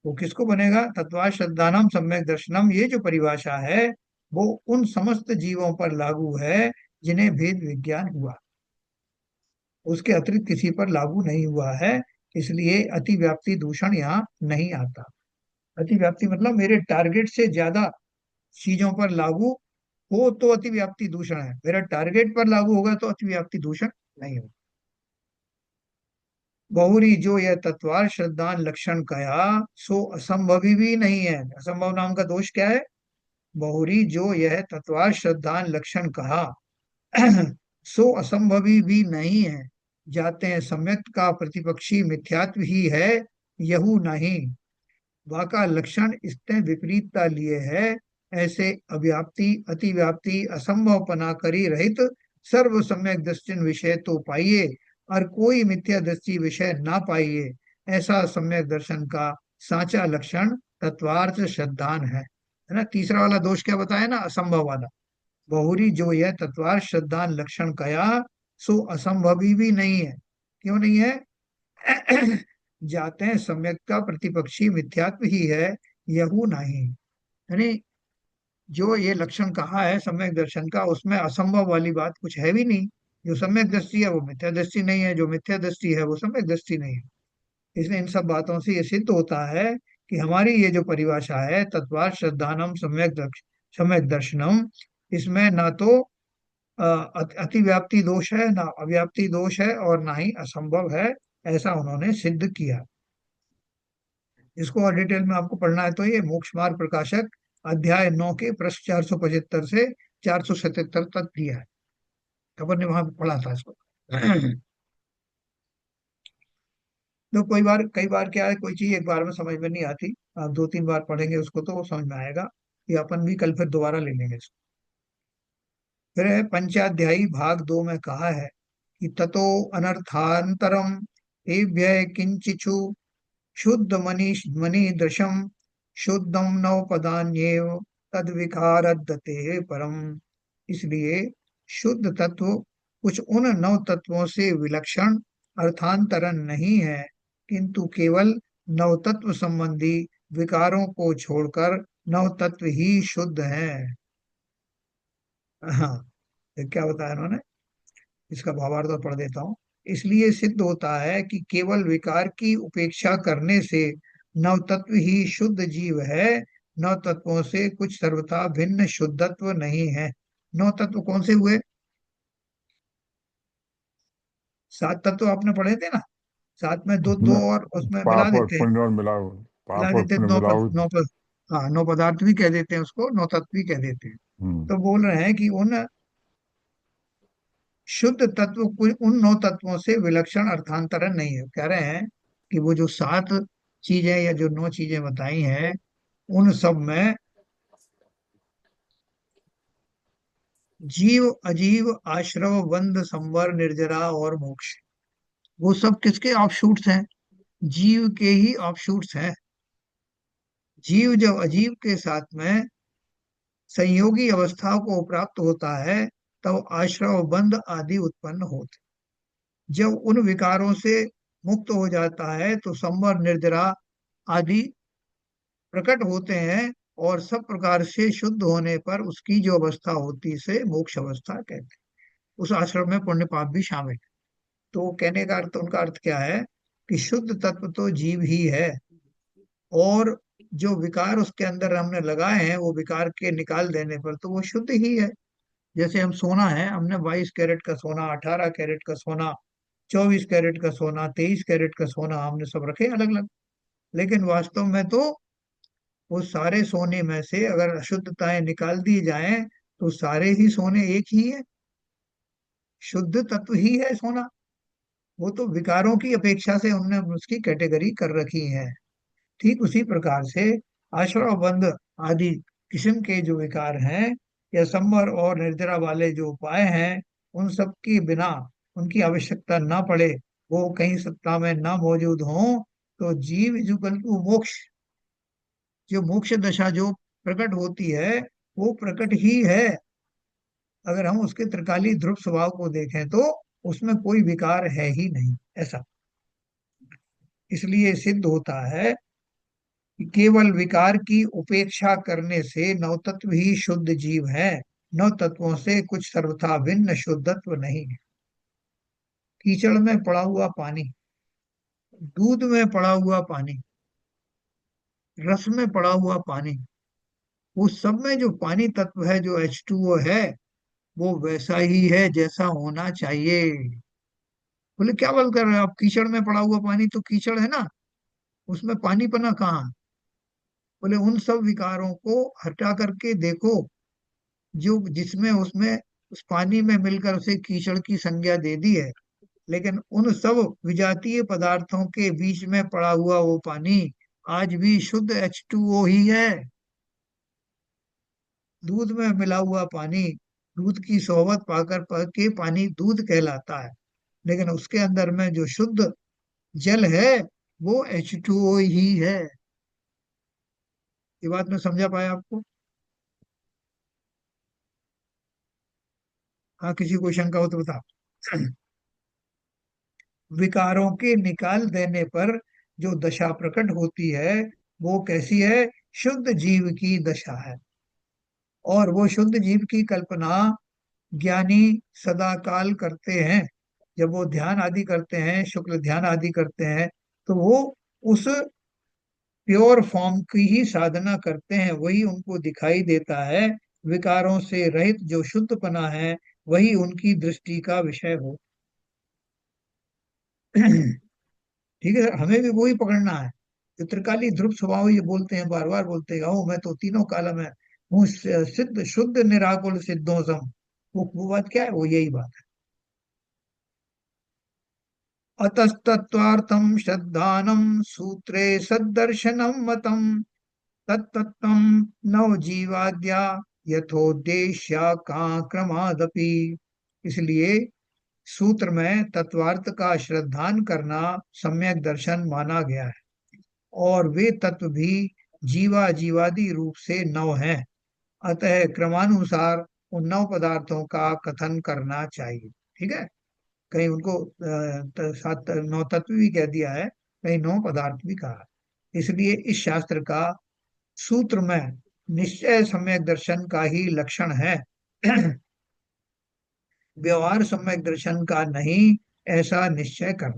वो किसको बनेगा? तत्वार्थ श्रद्धानम सम्यक दर्शनम, ये जो परिभाषा है वो उन समस्त जीवों पर लागू है जिन्हें भेद विज्ञान हुआ, उसके अतिरिक्त किसी पर लागू नहीं हुआ है। इसलिए अतिव्याप्ति दूषण यहाँ नहीं आता। अतिव्याप्ति मतलब मेरे टारगेट से ज्यादा चीजों पर लागू हो तो अतिव्याप्ति दूषण है, मेरा टारगेट पर लागू होगा तो अतिव्याप्ति दूषण नहीं होगा। बहुरी जो यह तत्वार श्रद्धान लक्षण कया सो असंभवी भी नहीं है। असंभव नाम का दोष क्या है? बहुरी जो यह तत्वार श्रद्धान लक्षण कहा सो असंभवी भी नहीं है। जाते हैं सम्यक का प्रतिपक्षी मिथ्यात्व ही है, यहू नहीं। वाका लक्षण इसने विपरीतता लिए है। ऐसे अव्याप्ति अतिव्याप्ति असंभवपना करी रहित सर्व सम्यक दृष्टि विषय तो पाइए और कोई मिथ्या दृष्टि विषय ना पाइए। ऐसा सम्यक दर्शन का साचा लक्षण तत्वार्थ श्रद्धान है ना। तीसरा वाला दोष क्या बताया ना, असंभव वाला। बहुरी जो यह तत्वार्थ श्रद्धान लक्षण कया सो असंभवी भी नहीं है। क्यों नहीं है? जाते हैं सम्यक का प्रतिपक्षी मिथ्यात्व ही है, यहू नहीं। यानी जो ये लक्षण कहा है सम्यक दर्शन का, उसमें असंभव वाली बात कुछ है भी नहीं। जो सम्यक दृष्टि है वो मिथ्या दृष्टि नहीं है, जो मिथ्या दृष्टि है वो सम्यक दृष्टि नहीं है। इसलिए इन सब बातों से ये सिद्ध होता है कि हमारी ये जो परिभाषा है तत्वार्थ श्रद्धानम सम्यक दर्शनम, इसमें ना तो अतिव्याप्ति दोष है, ना अव्याप्ति दोष है, और ना ही असंभव है, ऐसा उन्होंने सिद्ध किया। इसको और डिटेल में आपको पढ़ना है तो ये मोक्ष मार्ग प्रकाशक अध्याय 9 के पृष्ठ 475 से 477 तक दिया है। अपन ने वहां पढ़ा था इसको। तो कई बार क्या है, कोई चीज एक बार में समझ में नहीं आती, आप 2-3 बार पढ़ेंगे उसको तो वो समझ में आएगा। ये अपन भी कल फिर दोबारा ले लेंगे इसको। फिर है पंचाध्यायी भाग 2 में कहा है कि ततो अनर्थांतरम एभ्य किंचिछु शुद्ध मनी दृशम शुद्धम नव पदान्येव तद विकारते परम। इसलिए शुद्ध तत्व कुछ उन नव तत्वों से विलक्षण अर्थांतरण नहीं है, किंतु केवल नव तत्व संबंधी विकारों को छोड़कर नव तत्व ही शुद्ध है। हाँ, ये क्या बताया उन्होंने, इसका भावार्थ और पढ़ देता हूँ। इसलिए सिद्ध होता है कि केवल विकार की उपेक्षा करने से नव तत्व ही शुद्ध जीव है, नव तत्वों से कुछ सर्वथा भिन्न शुद्धत्व नहीं है। नौ तत्व कौन से हुए? 7 तत्व आपने पढ़े थे ना, 7 में दो दो उसमें और उसमें मिला पाप और देते हैं, पुण्य और मिला पाप और देते हैं पुण्य मिलाओ। हाँ, 9 पदार्थ भी कह देते हैं उसको, 9 तत्व भी कह देते हैं। हम्म। तो बोल रहे हैं कि उन शुद्ध तत्व उन 9 तत्वों से विलक्षण अर्थांतरण नहीं है। कह रहे हैं कि वो जो 7 चीजें या जो 9 चीजें बताई हैं उन सब में जीव अजीव आश्रव बंध संवर निर्जरा और मोक्ष, वो सब किसके ऑफशूट्स हैं? जीव के ही ऑफशूट्स हैं। जीव जब अजीव के साथ में संयोगी अवस्था को प्राप्त होता है तब आश्रव बंध आदि उत्पन्न होते। जब उन विकारों से मुक्त हो जाता है तो संवर निर्जरा आदि प्रकट होते हैं और सब प्रकार से शुद्ध होने पर उसकी जो अवस्था होती से मोक्ष अवस्था कहते हैं। उस आश्रम में पुण्य पाप भी शामिल है। तो कहने का अर्थ, उनका अर्थ क्या है कि शुद्ध तत्व तो जीव ही है, और जो विकार उसके अंदर हमने लगाए हैं वो विकार के निकाल देने पर तो वो शुद्ध ही है। जैसे हम सोना है, हमने 22 कैरेट का सोना, 18 कैरेट का सोना, 24 कैरेट का सोना, 23 कैरेट का सोना हमने सब रखे अलग अलग, लेकिन वास्तव में तो वो सारे सोने में से अगर अशुद्धताएं निकाल दी जाएं तो सारे ही सोने एक ही है, शुद्ध तत्व ही है सोना। वो तो विकारों की अपेक्षा से उनने उसकी कैटेगरी कर रखी है। ठीक उसी प्रकार से आश्रव बंध आदि किस्म के जो विकार हैं, या संवर और निर्जरा वाले जो उपाय हैं, उन सब के बिना, उनकी आवश्यकता ना पड़े, वो कहीं सत्ता में ना मौजूद हों, तो जीव युगल को मोक्ष, जो मोक्ष दशा जो प्रकट होती है वो प्रकट ही है। अगर हम उसके त्रिकाली ध्रुव स्वभाव को देखें तो उसमें कोई विकार है ही नहीं ऐसा। इसलिए सिद्ध होता है कि केवल विकार की उपेक्षा करने से नवतत्व ही शुद्ध जीव है, नव तत्वों से कुछ सर्वथा भिन्न शुद्धत्व नहीं है। कीचड़ में पड़ा हुआ पानी, दूध में पड़ा हुआ पानी, रस में पड़ा हुआ पानी, वो सब में जो पानी तत्व है, जो H2O है, वो वैसा ही है जैसा होना चाहिए। बोले क्या बात कर रहे हैं आप, कीचड़ में पड़ा हुआ पानी तो कीचड़ है ना, उसमें पानी पना कहाँ। बोले उन सब विकारों को हटा करके देखो, जो जिसमें उसमें उस पानी में मिलकर उसे कीचड़ की संज्ञा दे दी है, लेकिन उन सब विजातीय पदार्थों के बीच में पड़ा हुआ वो पानी आज भी शुद्ध H2O ही है। दूध में मिला हुआ पानी, दूध की सोहबत पाकर के पानी दूध कहलाता है, लेकिन उसके अंदर में जो शुद्ध जल है वो H2O ही है। ये बात मैं समझा पाया आपको? हाँ, किसी को शंका हो तो बता। विकारों के निकाल देने पर जो दशा प्रकट होती है वो कैसी है? शुद्ध जीव की दशा है। और वो शुद्ध जीव की कल्पना ज्ञानी सदा काल करते हैं। जब वो ध्यान आदि करते हैं, शुक्ल ध्यान आदि करते हैं, तो वो उस प्योर फॉर्म की ही साधना करते हैं, वही उनको दिखाई देता है। विकारों से रहित जो शुद्धपना है वही उनकी दृष्टि का विषय हो। ठीक है, हमें भी वही पकड़ना है। जो त्रिकाली ध्रुव स्वभाव ये बोलते हैं, बार बार बोलते हैं, ओ मैं तो तीनों काल में हूँ, सिद्ध शुद्ध निराकुल सिद्धों सम। वो बात क्या है? वो यही बात है। अतस्तत्वार्थम श्रद्धानम सूत्रे सद्दर्शनम मतम तत्तत्वम नव जीवाद्या यथोद्देश्य का क्रमादपि। इसलिए सूत्र में तत्वार्थ का श्रद्धान करना सम्यक दर्शन माना गया है, और वे तत्व भी जीवा जीवादि रूप से नव हैं। अतः क्रमानुसार उन नव पदार्थों का कथन करना चाहिए। ठीक है, कहीं उनको सात नौ तत्व भी कह दिया है, कहीं नौ पदार्थ भी कहा। इसलिए इस शास्त्र का सूत्र में निश्चय सम्यक दर्शन का ही लक्षण है। व्यवहार सम्यक दर्शन का नहीं, ऐसा निश्चय कर।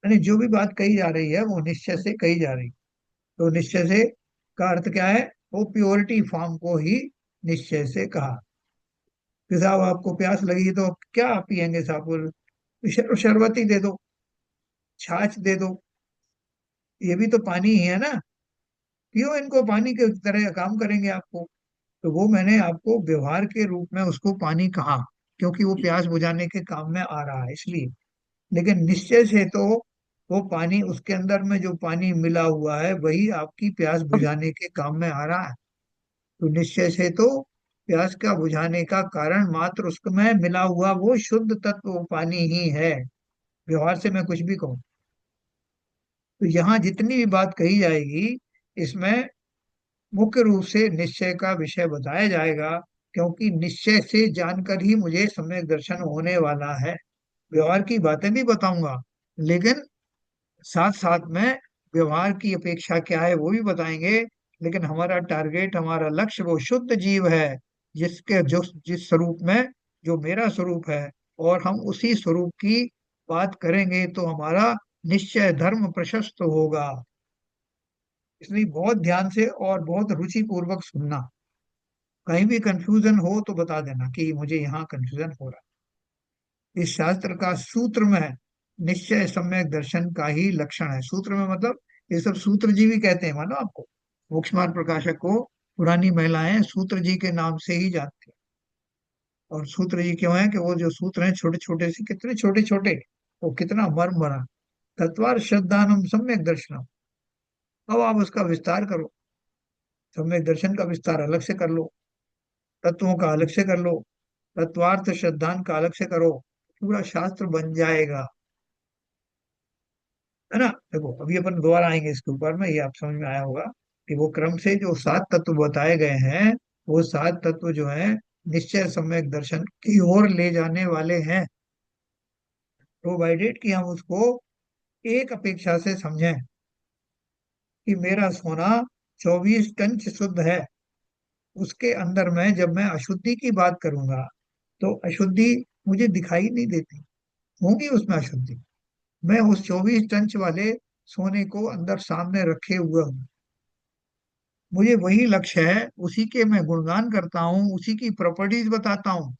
यानी जो भी बात कही जा रही है वो निश्चय से कही जा रही है। तो निश्चय से का अर्थ क्या है? वो प्योरिटी फॉर्म को ही निश्चय से कहा कि साहब आपको प्यास लगी तो क्या आप पियेंगे साहब? शरबत ही दे दो, छाछ दे दो, ये भी तो पानी ही है ना, पियो इनको, पानी के तरह काम करेंगे आपको। तो वो मैंने आपको व्यवहार के रूप में उसको पानी कहा, क्योंकि वो प्यास बुझाने के काम में आ रहा है इसलिए। लेकिन निश्चय से तो वो पानी, उसके अंदर में जो पानी मिला हुआ है वही आपकी प्यास बुझाने के काम में आ रहा है। तो निश्चय से तो प्यास का बुझाने का कारण मात्र उसमें मिला हुआ वो शुद्ध तत्व वो पानी ही है। व्यवहार से मैं कुछ भी कहूँ, तो यहाँ जितनी भी बात कही जाएगी इसमें मुख्य रूप से निश्चय का विषय बताया जाएगा, क्योंकि निश्चय से जानकर ही मुझे सम्यक दर्शन होने वाला है। व्यवहार की बातें भी बताऊंगा, लेकिन साथ साथ में व्यवहार की अपेक्षा क्या है वो भी बताएंगे, लेकिन हमारा टारगेट, हमारा लक्ष्य वो शुद्ध जीव है, जिसके जो जिस स्वरूप में, जो मेरा स्वरूप है, और हम उसी स्वरूप की बात करेंगे तो हमारा निश्चय धर्म प्रशस्त होगा। इसलिए बहुत ध्यान से और बहुत रुचि पूर्वक सुनना। कहीं भी कंफ्यूजन हो तो बता देना कि मुझे यहाँ कंफ्यूजन हो रहा है। इस शास्त्र का सूत्र में निश्चय सम्यक दर्शन का ही लक्षण है। सूत्र में मतलब ये सब सूत्र जी भी कहते हैं, मानो आपको मोक्षमार्ग प्रकाशक को पुरानी महिलाएं सूत्र जी के नाम से ही जानती हैं। और सूत्र जी क्यों है कि वो जो सूत्र हैं छोटे छोटे से, कितने छोटे छोटे, वो कितना मर्म भरा। तत्वार श्रद्धानम सम्यक दर्शनम। अब आप उसका विस्तार करो, सम्यक दर्शन का विस्तार अलग से कर लो, तत्वों का अलग से कर लो, तत्वार्थ श्रद्धान का अलग से करो, पूरा शास्त्र बन जाएगा, है ना। देखो अभी अपन दोबारा आएंगे इसके ऊपर में, ये आप समझ में आया होगा कि वो क्रम से जो 7 तत्व बताए गए हैं, वो 7 तत्व जो है निश्चय सम्यक दर्शन की ओर ले जाने वाले हैं, प्रोवाइडेड कि हम उसको एक अपेक्षा से समझें कि मेरा सोना 24 टन शुद्ध है। उसके अंदर में जब मैं अशुद्धि की बात करूंगा तो अशुद्धि मुझे दिखाई नहीं देती, होंगी उसमें अशुद्धि। मैं उस 24 टन वाले सोने को अंदर सामने रखे हुए हूँ, मुझे वही लक्ष्य है, उसी के मैं गुणगान करता हूँ, उसी की प्रॉपर्टीज बताता हूँ।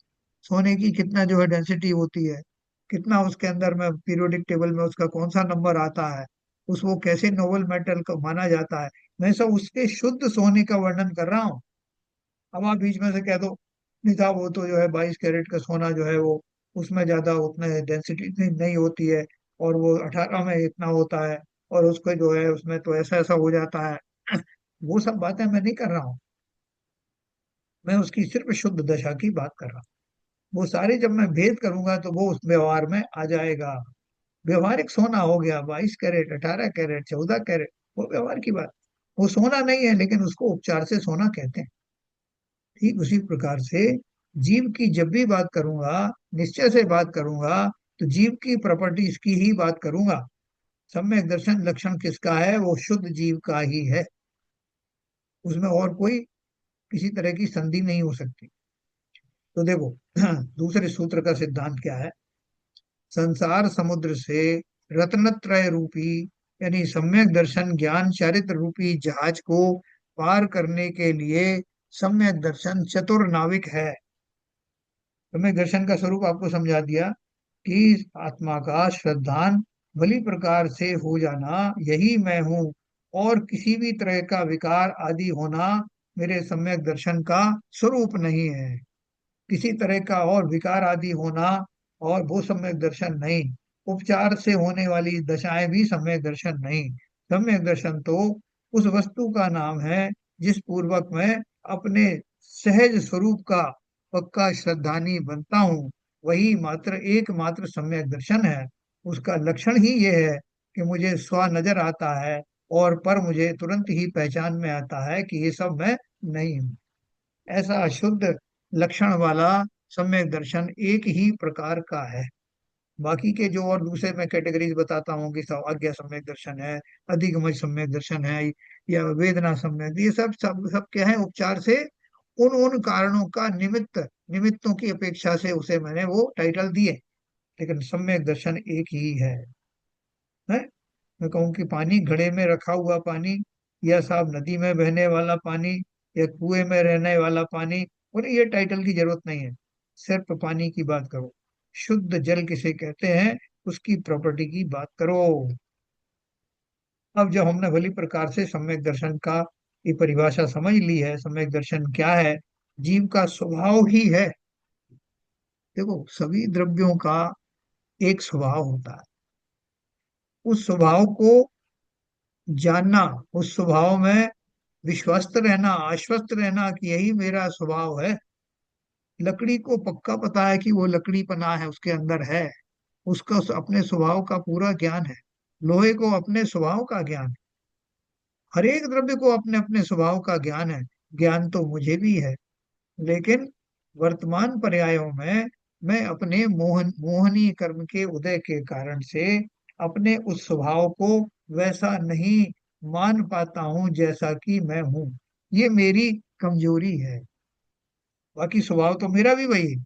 सोने की कितना जो है डेंसिटी होती है, कितना उसके अंदर में पीरियोडिक टेबल में उसका कौन सा नंबर आता है, उस वो कैसे नोबल मेटल को माना जाता है, मैं सब उसके शुद्ध सोने का वर्णन कर रहा हूँ। अब आप बीच में से कह दो नहीं साहब वो तो जो है 22 कैरेट का सोना जो है वो, उसमें ज्यादा उतने डेंसिटी नहीं होती है, और वो 18 में इतना होता है, और उसको जो है उसमें तो ऐसा ऐसा हो जाता है। वो सब बातें मैं नहीं कर रहा हूँ, मैं उसकी सिर्फ शुद्ध दशा की बात कर रहा हूँ। वो सारी जब मैं भेद करूंगा तो वो उस व्यवहार में आ जाएगा। व्यवहारिक सोना हो गया 22 कैरेट, 18 कैरेट, 14 कैरेट, वो व्यवहार की बात, वो सोना नहीं है लेकिन उसको उपचार से सोना कहते हैं। ठीक उसी प्रकार से जीव की जब भी बात करूंगा, निश्चय से बात करूंगा, तो जीव की प्रॉपर्टीज की ही बात करूंगा। सम्यक दर्शन लक्षण किसका है? वो शुद्ध जीव का ही है, उसमें और कोई किसी तरह की संधि नहीं हो सकती। तो देखो दूसरे सूत्र का सिद्धांत क्या है? संसार समुद्र से रत्नत्रय रूपी यानी सम्यक दर्शन ज्ञान चारित्र रूपी जहाज को पार करने के लिए सम्यक दर्शन चतुर नाविक है। सम्यक दर्शन का स्वरूप आपको समझा दिया कि आत्मा का श्रद्धान भली प्रकार से हो जाना, यही मैं हूँ, और किसी भी तरह का विकार आदि होना मेरे सम्यक दर्शन का स्वरूप नहीं है। किसी तरह का और विकार आदि होना और वो सम्यक दर्शन नहीं। उपचार से होने वाली दशाएं भी सम्यक दर्शन नहीं। सम्यक दर्शन तो उस वस्तु का नाम है जिस पूर्वक मैं अपने सहज स्वरूप का पक्का श्रद्धानी बनता हूँ, वही मात्र एकमात्र सम्यक दर्शन है। उसका लक्षण ही ये है कि मुझे स्व नजर आता है, और पर मुझे तुरंत ही पहचान में आता है कि ये सब मैं नहीं हूँ। ऐसा शुद्ध लक्षण वाला सम्यक दर्शन एक ही प्रकार का है। बाकी के जो और दूसरे मैं कैटेगरीज बताता हूँ कि आज्ञा सम्यक दर्शन है, अधिगमय सम्यक दर्शन है, या वेदना सम्यक, ये सब सब सब क्या है? उपचार से उन उन कारणों का निमित्तों की अपेक्षा से उसे मैंने वो टाइटल दिए, लेकिन सम्यक दर्शन एक ही है। मैं कहूँ कि पानी, घड़े में रखा हुआ पानी, या साहब नदी में बहने वाला पानी, या कुएं में रहने वाला पानी, उन्हें ये टाइटल की जरूरत नहीं है। सिर्फ पानी की बात करो, शुद्ध जल किसे कहते हैं, उसकी प्रॉपर्टी की बात करो। अब जब हमने भली प्रकार से सम्यक दर्शन का ये परिभाषा समझ ली है, सम्यक दर्शन क्या है, जीव का स्वभाव ही है। देखो सभी द्रव्यों का एक स्वभाव होता है, उस स्वभाव को जानना, उस स्वभाव में विश्वस्त रहना, आश्वस्त रहना कि यही मेरा स्वभाव है। लकड़ी को पक्का पता है कि वो लकड़ी पना है, उसके अंदर है, उसका अपने स्वभाव का पूरा ज्ञान है। लोहे को अपने स्वभाव का ज्ञान है। हर एक द्रव्य को अपने अपने स्वभाव का ज्ञान है। ज्ञान तो मुझे भी है, लेकिन वर्तमान पर्यायों में मैं अपने मोहनी कर्म के उदय के कारण से अपने उस स्वभाव को वैसा नहीं मान पाता हूँ जैसा कि मैं हूँ। ये मेरी कमजोरी है, बाकी स्वभाव तो मेरा भी वही है।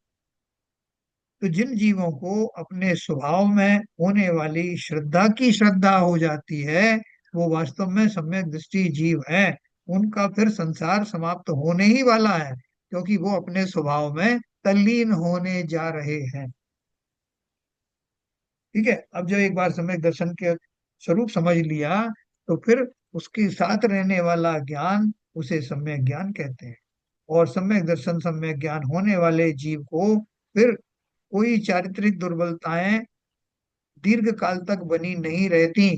तो जिन जीवों को अपने स्वभाव में होने वाली श्रद्धा की श्रद्धा हो जाती है, वो वास्तव में सम्यक दृष्टि जीव है। उनका फिर संसार समाप्त होने ही वाला है, क्योंकि वो अपने स्वभाव में तल्लीन होने जा रहे हैं। ठीक है। अब जब एक बार सम्यक दर्शन के स्वरूप समझ लिया, तो फिर उसके साथ रहने वाला ज्ञान, उसे सम्यक ज्ञान कहते हैं। और सम्यक दर्शन सम्यक ज्ञान होने वाले जीव को फिर कोई चारित्रिक दुर्बलताएं दीर्घ काल तक बनी नहीं रहती।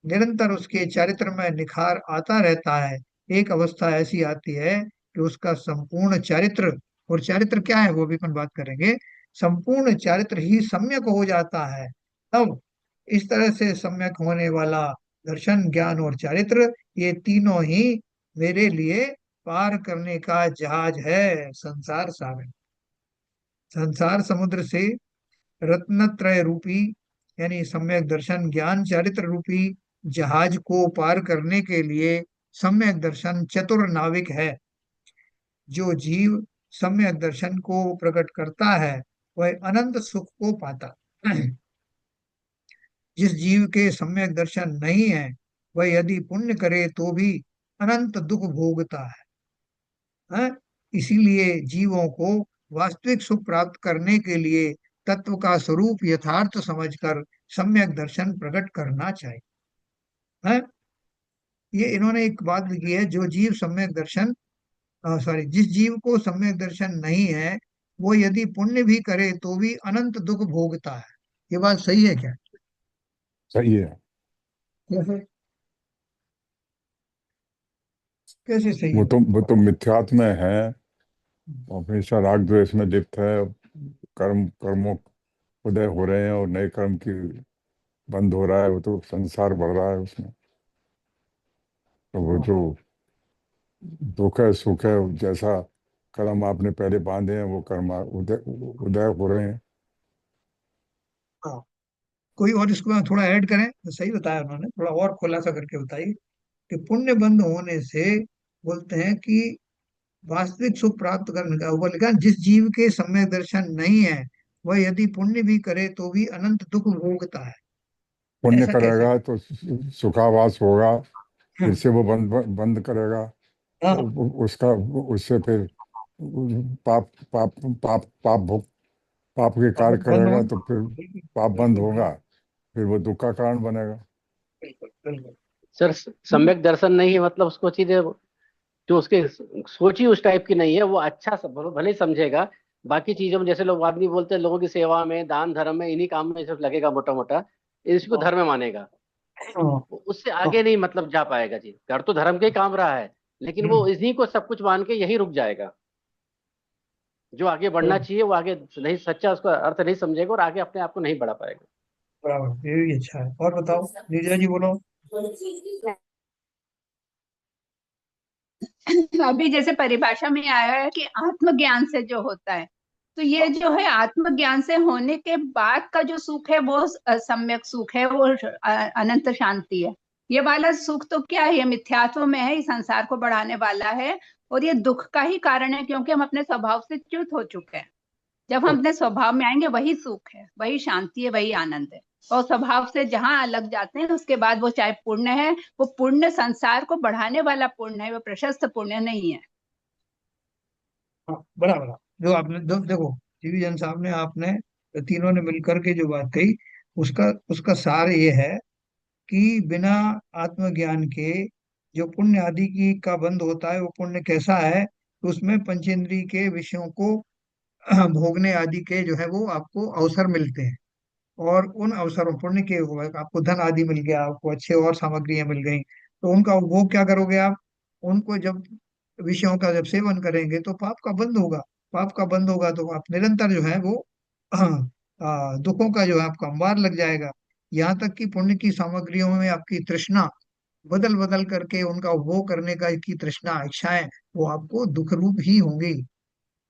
निरंतर उसके चारित्र में निखार आता रहता है। एक अवस्था ऐसी आती है कि उसका संपूर्ण चारित्र, और चारित्र क्या है वो भी अपन बात करेंगे, संपूर्ण चारित्र ही सम्यक हो जाता है। तब इस तरह से सम्यक होने वाला दर्शन, ज्ञान और चारित्र, ये तीनों ही मेरे लिए पार करने का जहाज है, संसार सागर। संसार समुद्र से रत्नत्रय रूपी, यानी सम्यक दर्शन ज्ञान चारित्र रूपी जहाज को पार करने के लिए सम्यक दर्शन चतुर नाविक है। जो जीव सम्यक दर्शन को प्रकट करता है, वह अनंत सुख को पाता। जिस जीव के सम्यक दर्शन नहीं है, वह यदि पुण्य करे तो भी अनंत दुख भोगता है। इसीलिए जीवों को वास्तविक सुख प्राप्त करने के लिए तत्व का स्वरूप यथार्थ समझकर सम्यक दर्शन प्रकट करना चाहिए। है। ये इन्होंने एक बात लिखी है, जो जीव सम्यक दर्शन, सॉरी, जिस जीव को सम्यक दर्शन नहीं है, वो यदि पुण्य भी करे तो भी अनंत दुख भोगता है। ये बात सही है क्या? सही है। कैसे? कैसे सही है? वो तो मिथ्यात्व में है, वो हमेशा राग द्वेष में लिप्त है। कर्मों उदय हो रहे हैं और नए कर्म की बंद हो रहा है, वो तो संसार बढ़ रहा है उसमें। तो वो जो दुख है सुख है, जैसा कर्म आपने पहले बांधे हैं, वो कर्म उदय उदय हो रहे हैं। हाँ। कोई और इसको थोड़ा ऐड करें तो सही बताया उन्होंने, थोड़ा और खुलासा करके बताइए कि पुण्य बंद होने से, बोलते हैं कि वास्तविक सुख प्राप्त करने का, ऊपर लिखा जिस जीव के सम्यक दर्शन नहीं है, वह यदि पुण्य भी करे तो भी अनंत दुख भोगता है। पुण्य ऐसा कैसे? करेगा तो सुखावास होगा, फिर हाँ। से वो बंद बंद करेगा। हाँ। उसका उससे फिर पाप पाप पाप पाप भोग पाप के अब कार्य बंद हो। करेगा, तो फिर बिल्कुल पाप बंद बिल्कुल होगा, फिर वो दुख का कारण बनेगा। बिल्कुल बिल्कुल। सर सम्यक दर्शन नहीं है मतलब उसको चीजें जो उसके सोची उस टाइप की नहीं है, वो अच्छा सब भले ही समझेगा। बाकी चीजों में जैसे लोग आदमी बोलते हैं लोगों की सेवा में दान धर्म में इन्हीं काम में सिर्फ लगेगा मोटा मोटा, इसको हाँ। धर्म मानेगा। हाँ। उससे हाँ। आगे नहीं मतलब जा पाएगा जी। घर तो धर्म के ही काम रहा है, लेकिन वो हम्म। इन्हीं को सब कुछ मान के यही रुक जाएगा। जो आगे तो बढ़ना चाहिए वो आगे नहीं, सच्चा उसका अर्थ नहीं समझेगा और आगे अपने आप को नहीं बढ़ा पाएगा। बराबर, ये भी अच्छा है। और बताओ नीरजा जी, बोलो। अभी जैसे परिभाषा में आया है कि आत्मज्ञान से जो होता है, तो ये जो है आत्मज्ञान से होने के बाद का जो सुख है वो सम्यक सुख है, वो अनंत शांति है। ये वाला सुख तो क्या है, ये मिथ्यात्व में है, ये संसार को बढ़ाने वाला है, और ये दुख का ही कारण है, क्योंकि हम अपने स्वभाव से च्युत हो चुके हैं। जब हम अपने स्वभाव में आएंगे, वही सुख है, वही शांति है, वही आनंद है। और स्वभाव से जहां अलग जाते हैं, उसके बाद वो चाहे पुण्य है, वो पुण्य संसार को बढ़ाने वाला पुण्य है, वो प्रशस्त पुण्य नहीं है। हाँ, बराबर। जो आपने देखो, डिवीजन साहब ने, आपने तीनों ने मिलकर के जो बात कही, उसका उसका सार ये है कि बिना आत्मज्ञान के जो पुण्य आदि की का बंध होता है, वो पुण्य कैसा है, तो उसमें पंचेंद्रिय के विषयों को भोगने आदि के जो है वो आपको अवसर मिलते हैं। और उन अवसरों, पुण्य के हुए आपको धन आदि मिल गया, आपको अच्छे और सामग्रियां मिल गई, तो उनका उपभोग क्या करोगे आप? उनको जब, विषयों का जब सेवन करेंगे तो पाप का बंद होगा। पाप का बंद होगा तो आप निरंतर जो है वो दुखों का जो है आपका अंबार लग जाएगा। यहाँ तक कि पुण्य की सामग्रियों में आपकी तृष्णा बदल बदल करके, उनका उपभोग करने का की तृष्णा, इच्छाएं, वो आपको दुख रूप ही होंगी।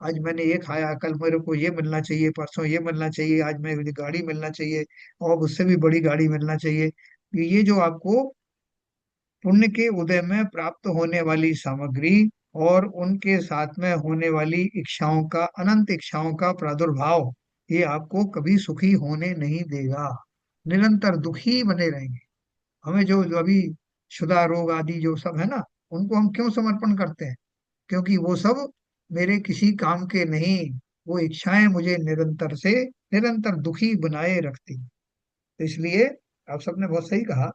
आज मैंने ये खाया, कल मेरे को ये मिलना चाहिए, परसों ये मिलना चाहिए, आज मेरे को गाड़ी मिलना चाहिए, और उससे भी बड़ी गाड़ी मिलना चाहिए। ये जो आपको पुण्य के उदय में प्राप्त होने वाली सामग्री और उनके साथ में होने वाली इच्छाओं का, अनंत इच्छाओं का प्रादुर्भाव, ये आपको कभी सुखी होने नहीं देगा, निरंतर दुखी बने रहेंगे। हमें जो अभी क्षुधा रोग आदि जो सब है ना, उनको हम क्यों समर्पण करते हैं? क्योंकि वो सब मेरे किसी काम के नहीं। वो इच्छाएं मुझे निरंतर दुखी बनाए रखती। तो इसलिए आप सबने बहुत सही कहा,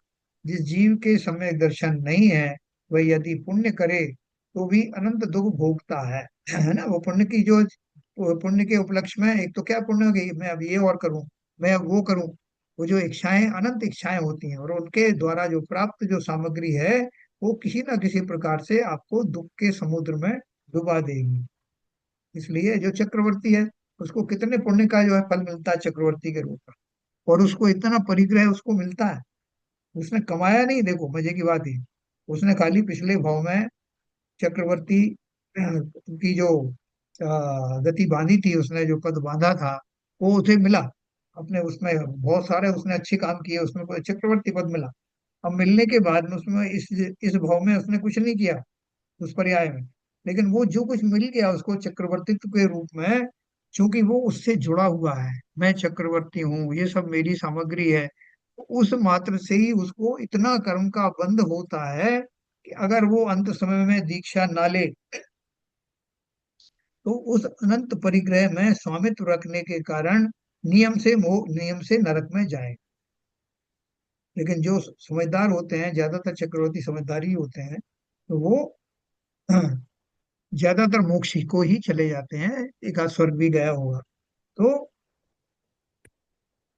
जिस जीव के सम्यक दर्शन नहीं है, वह यदि पुण्य करे तो भी अनंत दुख भोगता है ना। वो पुण्य की जो, वो पुण्य के उपलक्ष्य में एक तो क्या पुण्य हो गई, मैं अब ये और करूं, मैं अब वो करूं। वो जो इच्छाएं, अनंत इच्छाएं होती हैं, और उनके द्वारा जो प्राप्त जो सामग्री है, वो किसी ना किसी प्रकार से आपको दुख के समुद्र में डुबा देगी। इसलिए जो चक्रवर्ती है, उसको कितने पुण्य का जो है फल मिलता है चक्रवर्ती के रूप में, और उसको इतना परिग्रह उसको मिलता है। उसने कमाया नहीं, देखो मजे की बात है, उसने खाली पिछले भाव में चक्रवर्ती की जो गति बांधी थी, उसने जो पद बांधा था, वो उसे मिला। अपने उसमें बहुत सारे उसने अच्छे काम किए, उसमें कोई चक्रवर्ती पद मिला। अब मिलने के बाद में उसमें इस भाव में उसने कुछ नहीं किया, उस पर्याय में। लेकिन वो जो कुछ मिल गया उसको चक्रवर्तित्व के रूप में, क्योंकि वो उससे जुड़ा हुआ है, मैं चक्रवर्ती हूँ, ये सब मेरी सामग्री है, उस मात्र से ही उसको इतना कर्म का बंध होता है कि अगर वो अंत समय में दीक्षा ना ले, तो उस अनंत परिग्रह में स्वामित्व रखने के कारण नियम से नरक में जाए। लेकिन जो समझदार होते हैं, ज्यादातर चक्रवर्ती समझदार ही होते हैं, तो वो ज्यादातर मोक्ष को ही चले जाते हैं, एक आध स्वर्ग भी गया होगा। तो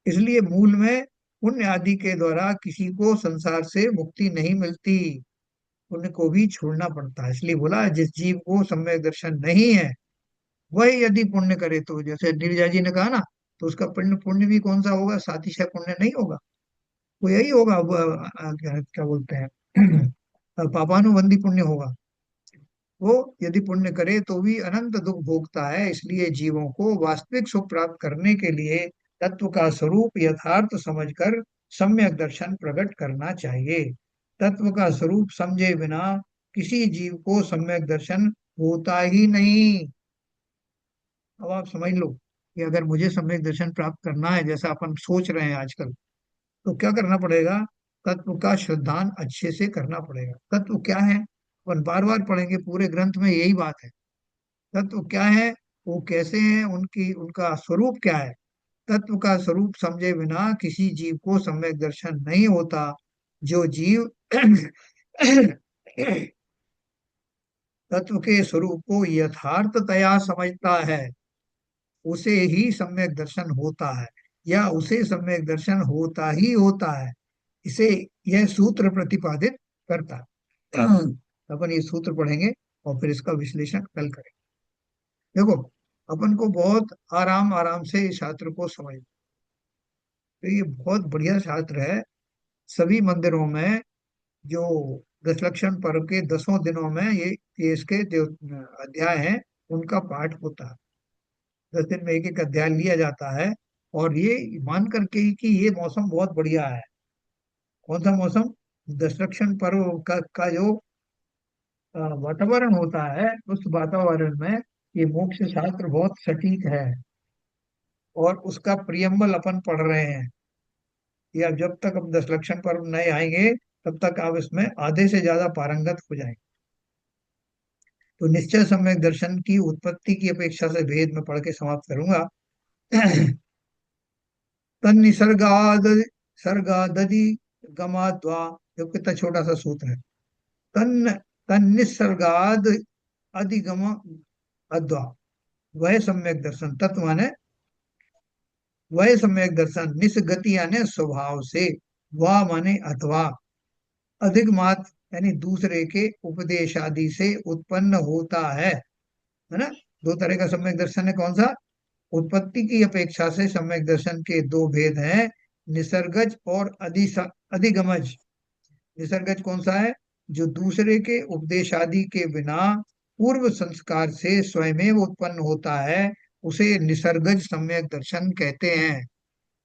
इसलिए मूल में पुण्य आदि के द्वारा किसी को संसार से मुक्ति नहीं मिलती, पुण्य को भी छोड़ना पड़ता है। इसलिए बोला, जिस जीव को सम्यक दर्शन नहीं है, वह यदि पुण्य करे, तो जैसे नीरजा जी ने कहा ना, तो उसका पुण्य पुण्य भी कौन सा होगा, सातिशय पुण्य नहीं होगा, वो यही होगा, क्या बोलते हैं पापानुबंधी पुण्य होगा। वो यदि पुण्य करे तो भी अनंत दुख भोगता है। इसलिए जीवों को वास्तविक सुख प्राप्त करने के लिए तत्व का स्वरूप यथार्थ समझकर सम्यक दर्शन प्रकट करना चाहिए। तत्व का स्वरूप समझे बिना किसी जीव को सम्यक दर्शन होता ही नहीं। अब आप समझ लो कि अगर मुझे सम्यक दर्शन प्राप्त करना है, जैसा अपन सोच रहे हैं आजकल, तो क्या करना पड़ेगा? तत्व का श्रद्धान अच्छे से करना पड़ेगा। तत्व क्या है, अपन बार बार पढ़ेंगे, पूरे ग्रंथ में यही बात है। तत्व क्या है, वो कैसे हैं, उनकी उनका स्वरूप क्या है। तत्व का स्वरूप समझे बिना किसी जीव को सम्यक दर्शन नहीं होता। जो जीव तत्व के स्वरूप को यथार्थतया समझता है, उसे ही सम्यक दर्शन होता है, या उसे सम्यक दर्शन होता ही होता है। इसे यह सूत्र प्रतिपादित करता है। अपन ये सूत्र पढ़ेंगे और फिर इसका विश्लेषण कल करेंगे। देखो, अपन को बहुत आराम आराम से इस शास्त्र को समझ, तो ये बहुत बढ़िया शास्त्र है। सभी मंदिरों में जो दशलक्षण पर्व के 10 दिनों में ये इसके जो अध्याय हैं, उनका पाठ होता है। 10 दिन में एक एक अध्याय लिया जाता है, और ये मान करके ही कि ये मौसम बहुत बढ़िया है। कौन सा मौसम? दशलक्षण पर्व का जो वातावरण होता है, उस वातावरण में ये मोक्ष शास्त्र बहुत सटीक है, और उसका प्रियम्बल अपन पढ़ रहे हैं। ये अब जब तक अब दशलक्षण पर्व नए आएंगे, तब तक आप इसमें आधे से ज्यादा पारंगत हो जाएंगे। तो निश्चय सम्यक दर्शन की उत्पत्ति की अपेक्षा से भेद में पढ़ के समाप्त करूंगा। तन निसर्गाद सर्गादि गमाद्वा, जो कितना छोटा सा सूत्र है। तन तन निसर्गाद अधिगम अद्वा, वह सम्यक दर्शन, तत्व माने वह सम्यक दर्शन, निसगति यानी स्वभाव से, वह माने अथवा, अधिक मात यानी दूसरे के उपदेश आदि से उत्पन्न होता है ना। दो तरह का सम्यक दर्शन है, कौन सा? उत्पत्ति की अपेक्षा से सम्यक दर्शन के दो भेद हैं, निसर्गज और अधिगमज। निसर्गज कौन सा है? जो दूसरे के उपदेश आदि के बिना पूर्व संस्कार से स्वयमेव उत्पन्न होता है, उसे निसर्गज सम्यक दर्शन कहते हैं।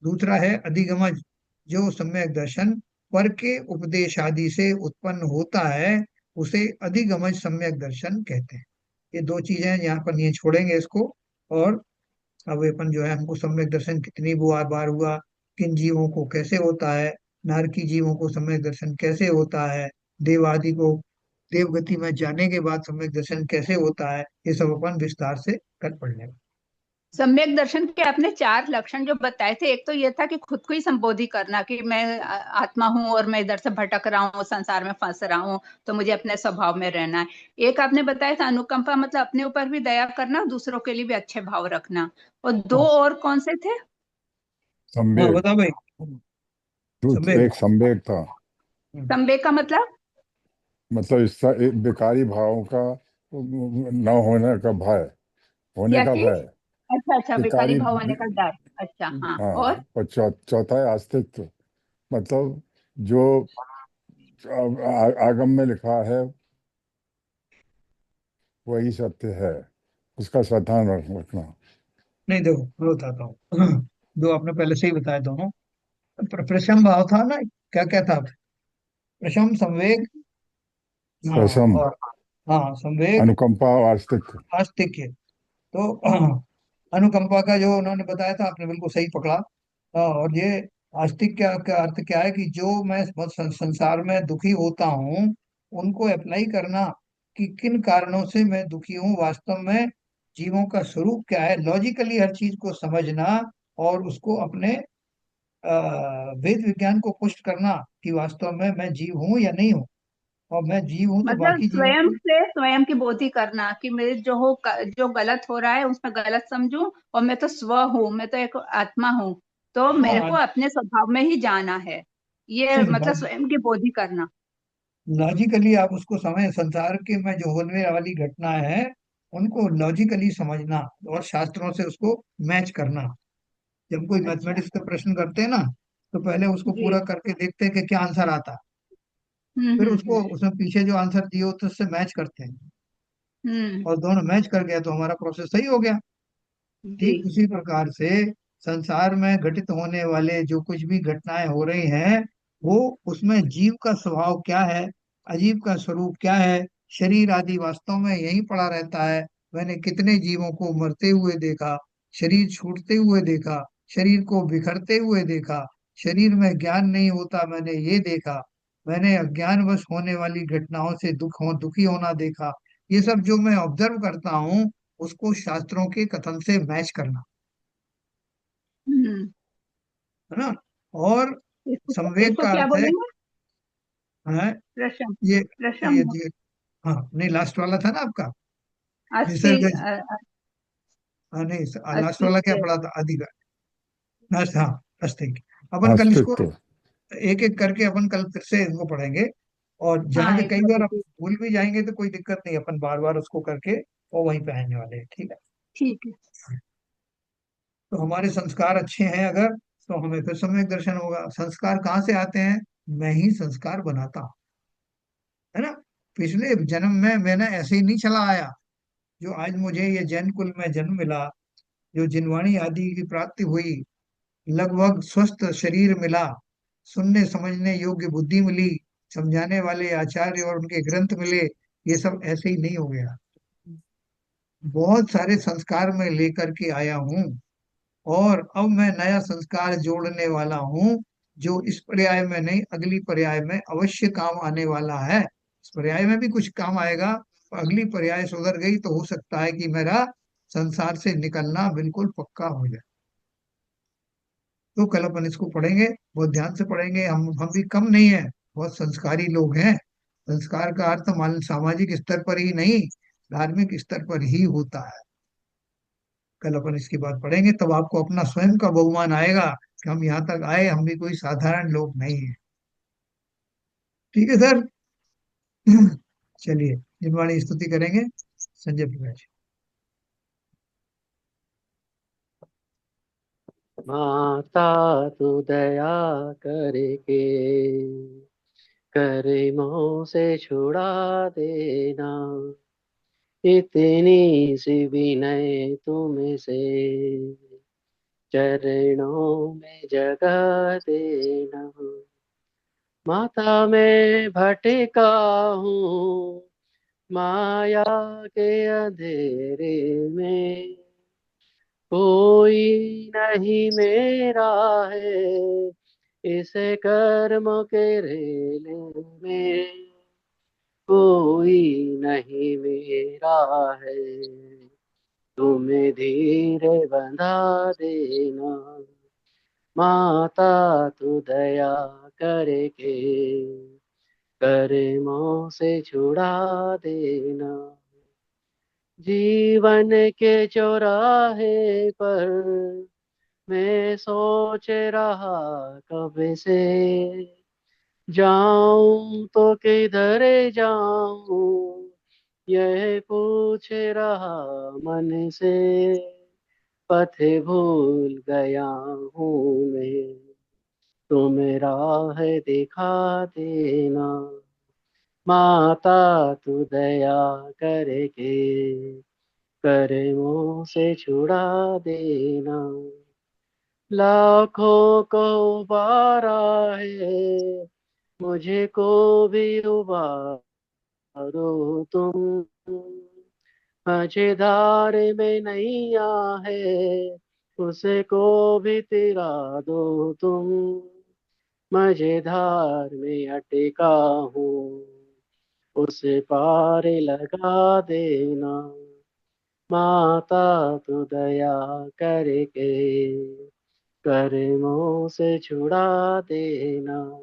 दूसरा है अधिगमज, जो सम्यक दर्शन पर के उपदेश आदि से उत्पन्न होता है, उसे अधिगमज सम्यक दर्शन कहते हैं। ये दो चीजें हैं, यहाँ पर ये छोड़ेंगे इसको। और अब अपन जो है, हमको सम्यक दर्शन कितनी बार बार हुआ, किन जीवों को कैसे होता है, नारकी जीवों को सम्यक दर्शन कैसे होता है, देव आदि को देवगति में जाने के बाद सम्यक दर्शन कैसे होता है, ये सब अपन विस्तार से कल पढ़ लेंगे। सम्यक दर्शन के आपने 4 लक्षण जो बताए थे, एक तो ये था कि खुद को ही संबोधित करना कि मैं आत्मा हूँ और मैं इधर से भटक रहा हूँ, संसार में फंस रहा हूँ, तो मुझे अपने स्वभाव में रहना है। एक आपने बताया था अनुकंपा, मतलब अपने ऊपर भी दया करना, दूसरों के लिए भी अच्छे भाव रखना। और 2 हाँ और कौन से थे? हाँ, संवेग। बता भाई। संवेग। एक संवेग था, हम्म, संवेग का मतलब इस विकारी भावों का न होने का भय, होने क्या का चीज? भय। अच्छा अच्छा, विकारी विकारी भाव होने का डर। अच्छा, हाँ। हाँ। और और चौथा है अस्तित्व, मतलब जो आगम में लिखा है वही सत्य है, उसका सावधान रखना। नहीं देखो, मैं बताता हूँ। जो आपने पहले से ही बताया दोनों। प्रशम भाव था ना, क्या क्या था? प्रशम, संवेग। हाँ। प्रशम, और हाँ, संवेग, अनुकंपा और अस्तित्व। आस्तिक्य। तो अनुकंपा का जो उन्होंने बताया था, आपने बिल्कुल सही पकड़ा। और ये आस्तिक का अर्थ क्या है कि जो मैं संसार में दुखी होता हूँ, उनको अप्लाई करना कि किन कारणों से मैं दुखी हूँ, वास्तव में जीवों का स्वरूप क्या है, लॉजिकली हर चीज को समझना, और उसको अपने वेद विज्ञान को पुष्ट करना कि वास्तव में मैं जीव हूँ या नहीं हूँ, और मैं जीव हूँ तो मतलब बाकी जीवों स्वयं को। से स्वयं की बोधि करना कि मेरे जो गलत हो रहा है उसमें गलत समझूं, और मैं तो स्व हूँ, मैं तो एक आत्मा हूँ, तो मेरे हाँ, को अपने स्वभाव में ही जाना है। ये मतलब नहीं, स्वयं की बोधि करना। लॉजिकली आप उसको समझ, संसार के में जो होने वाली घटना है उनको लॉजिकली समझना, और शास्त्रों से उसको मैच करना। जब कोई अच्छा। मैथमेटिक्स का प्रश्न करते हैं ना, तो पहले उसको जी। पूरा करके देखते हैं कि क्या आंसर आता है, फिर उसको हम्म। उसमें पीछे जो आंसर दिए होते हैं उससे मैच करते हैं, हम्म। और दोनों मैच कर गया तो हमारा प्रोसेस सही हो गया। जी। ठीक उसी प्रकार से संसार में घटित होने वाले जो कुछ भी घटनाएं हो रही हैं, वो उसमें जीव का स्वभाव क्या है, अजीव का स्वरूप क्या है, शरीर आदि वास्तव में यहीं पड़ा रहता है। मैंने कितने जीवों को मरते हुए देखा, शरीर छूटते हुए देखा, शरीर को बिखरते हुए देखा, शरीर में ज्ञान नहीं होता मैंने ये देखा, मैंने अज्ञानवश होने वाली घटनाओं से दुखी होना देखा। ये सब जो मैं ऑब्जर्व करता हूँ, उसको शास्त्रों के कथन से मैच करना, हम्म। है ना। और इसको संवेग इसको का क्या अर्थ है, बोलेंगे? है रसम। ये रसम। ये हाँ, नहीं, लास्ट वाला था ना आपका, अस्थि निसर्ग। हाँ, नहीं, लास्ट वाला क्या अस्तित्व। पड़ा था, अधिकार। लास्ट, हाँ, अस्तिक। अपन कल इसको अस्तित्व। एक एक करके अपन कल फिर से इनको पढ़ेंगे। और जहाँ हाँ, के एक कई बार बजे अपन की। भूल भी जाएंगे तो कोई दिक्कत नहीं, अपन बार बार उसको करके और वहीं पे आने वाले हैं, ठीक है। ठीक है। तो हमारे संस्कार अच्छे हैं अगर, तो हमें फिर सम्यक दर्शन होगा। संस्कार कहाँ से आते हैं? मैं ही संस्कार बनाता हूँ, है ना। पिछले जन्म में मैंने ऐसे ही नहीं चला आया, जो आज मुझे ये जैन कुल में जन्म मिला, जो जिनवाणी आदि की प्राप्ति हुई, लगभग स्वस्थ शरीर मिला, सुनने समझने योग्य बुद्धि मिली, समझाने वाले आचार्य और उनके ग्रंथ मिले, ये सब ऐसे ही नहीं हो गया। बहुत सारे संस्कार मैं लेकर के आया हूँ, और अब मैं नया संस्कार जोड़ने वाला हूँ, जो इस पर्याय में नहीं, अगली पर्याय में अवश्य काम आने वाला है। इस पर्याय में भी कुछ काम आएगा, अगली पर्याय सुधर गई तो हो सकता है कि मेरा संसार से निकलना बिल्कुल पक्का हो जाए। तो कल अपन इसको पढ़ेंगे, बहुत ध्यान से पढ़ेंगे। हम भी कम नहीं है, बहुत संस्कारी लोग हैं। संस्कार का अर्थ मान सामाजिक स्तर पर ही नहीं, धार्मिक स्तर पर ही होता है। कल अपन इसकी बात पढ़ेंगे, तब आपको अपना स्वयं का बहुमान आएगा कि हम यहाँ तक आए, हम भी कोई साधारण लोग नहीं है। ठीक है सर। चलिए, निर्वाणी स्तुति करेंगे, संजय प्रकाश। माता तू दया करके कर्मों से छुड़ा देना, इतनी सी विनय तुम से चरणों में जगा देना। माता मैं भटका हूँ माया के अंधेरे में, कोई नहीं मेरा है इस कर्म के रेले में, कोई नहीं मेरा है, तुम्हें धीरे बंधा देना, माता तू दया करके कर्मों से छुड़ा देना। जीवन के चौराहे पर मैं सोच रहा कब से, जाऊं तो किधर जाऊं यह पूछ रहा मन से, पथ भूल गया हूँ मैं, तुम राह दिखा देना, माता तू दया करके कर्मों से छुड़ा देना। लाखों को उबारा है मुझे को भी उबारो तुम, मझधार में नैया है उसे को भी तिरा दो तुम, मझधार में अटका हूँ उस पार लगा देना, माता तू दया करके कर्मों से छुड़ा देना,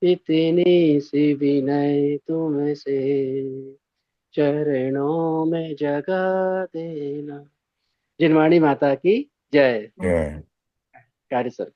इतनी सी विनय तुमसे चरणों में जगा देना। जिनवाणी माता की जय। जय। कार्य सर।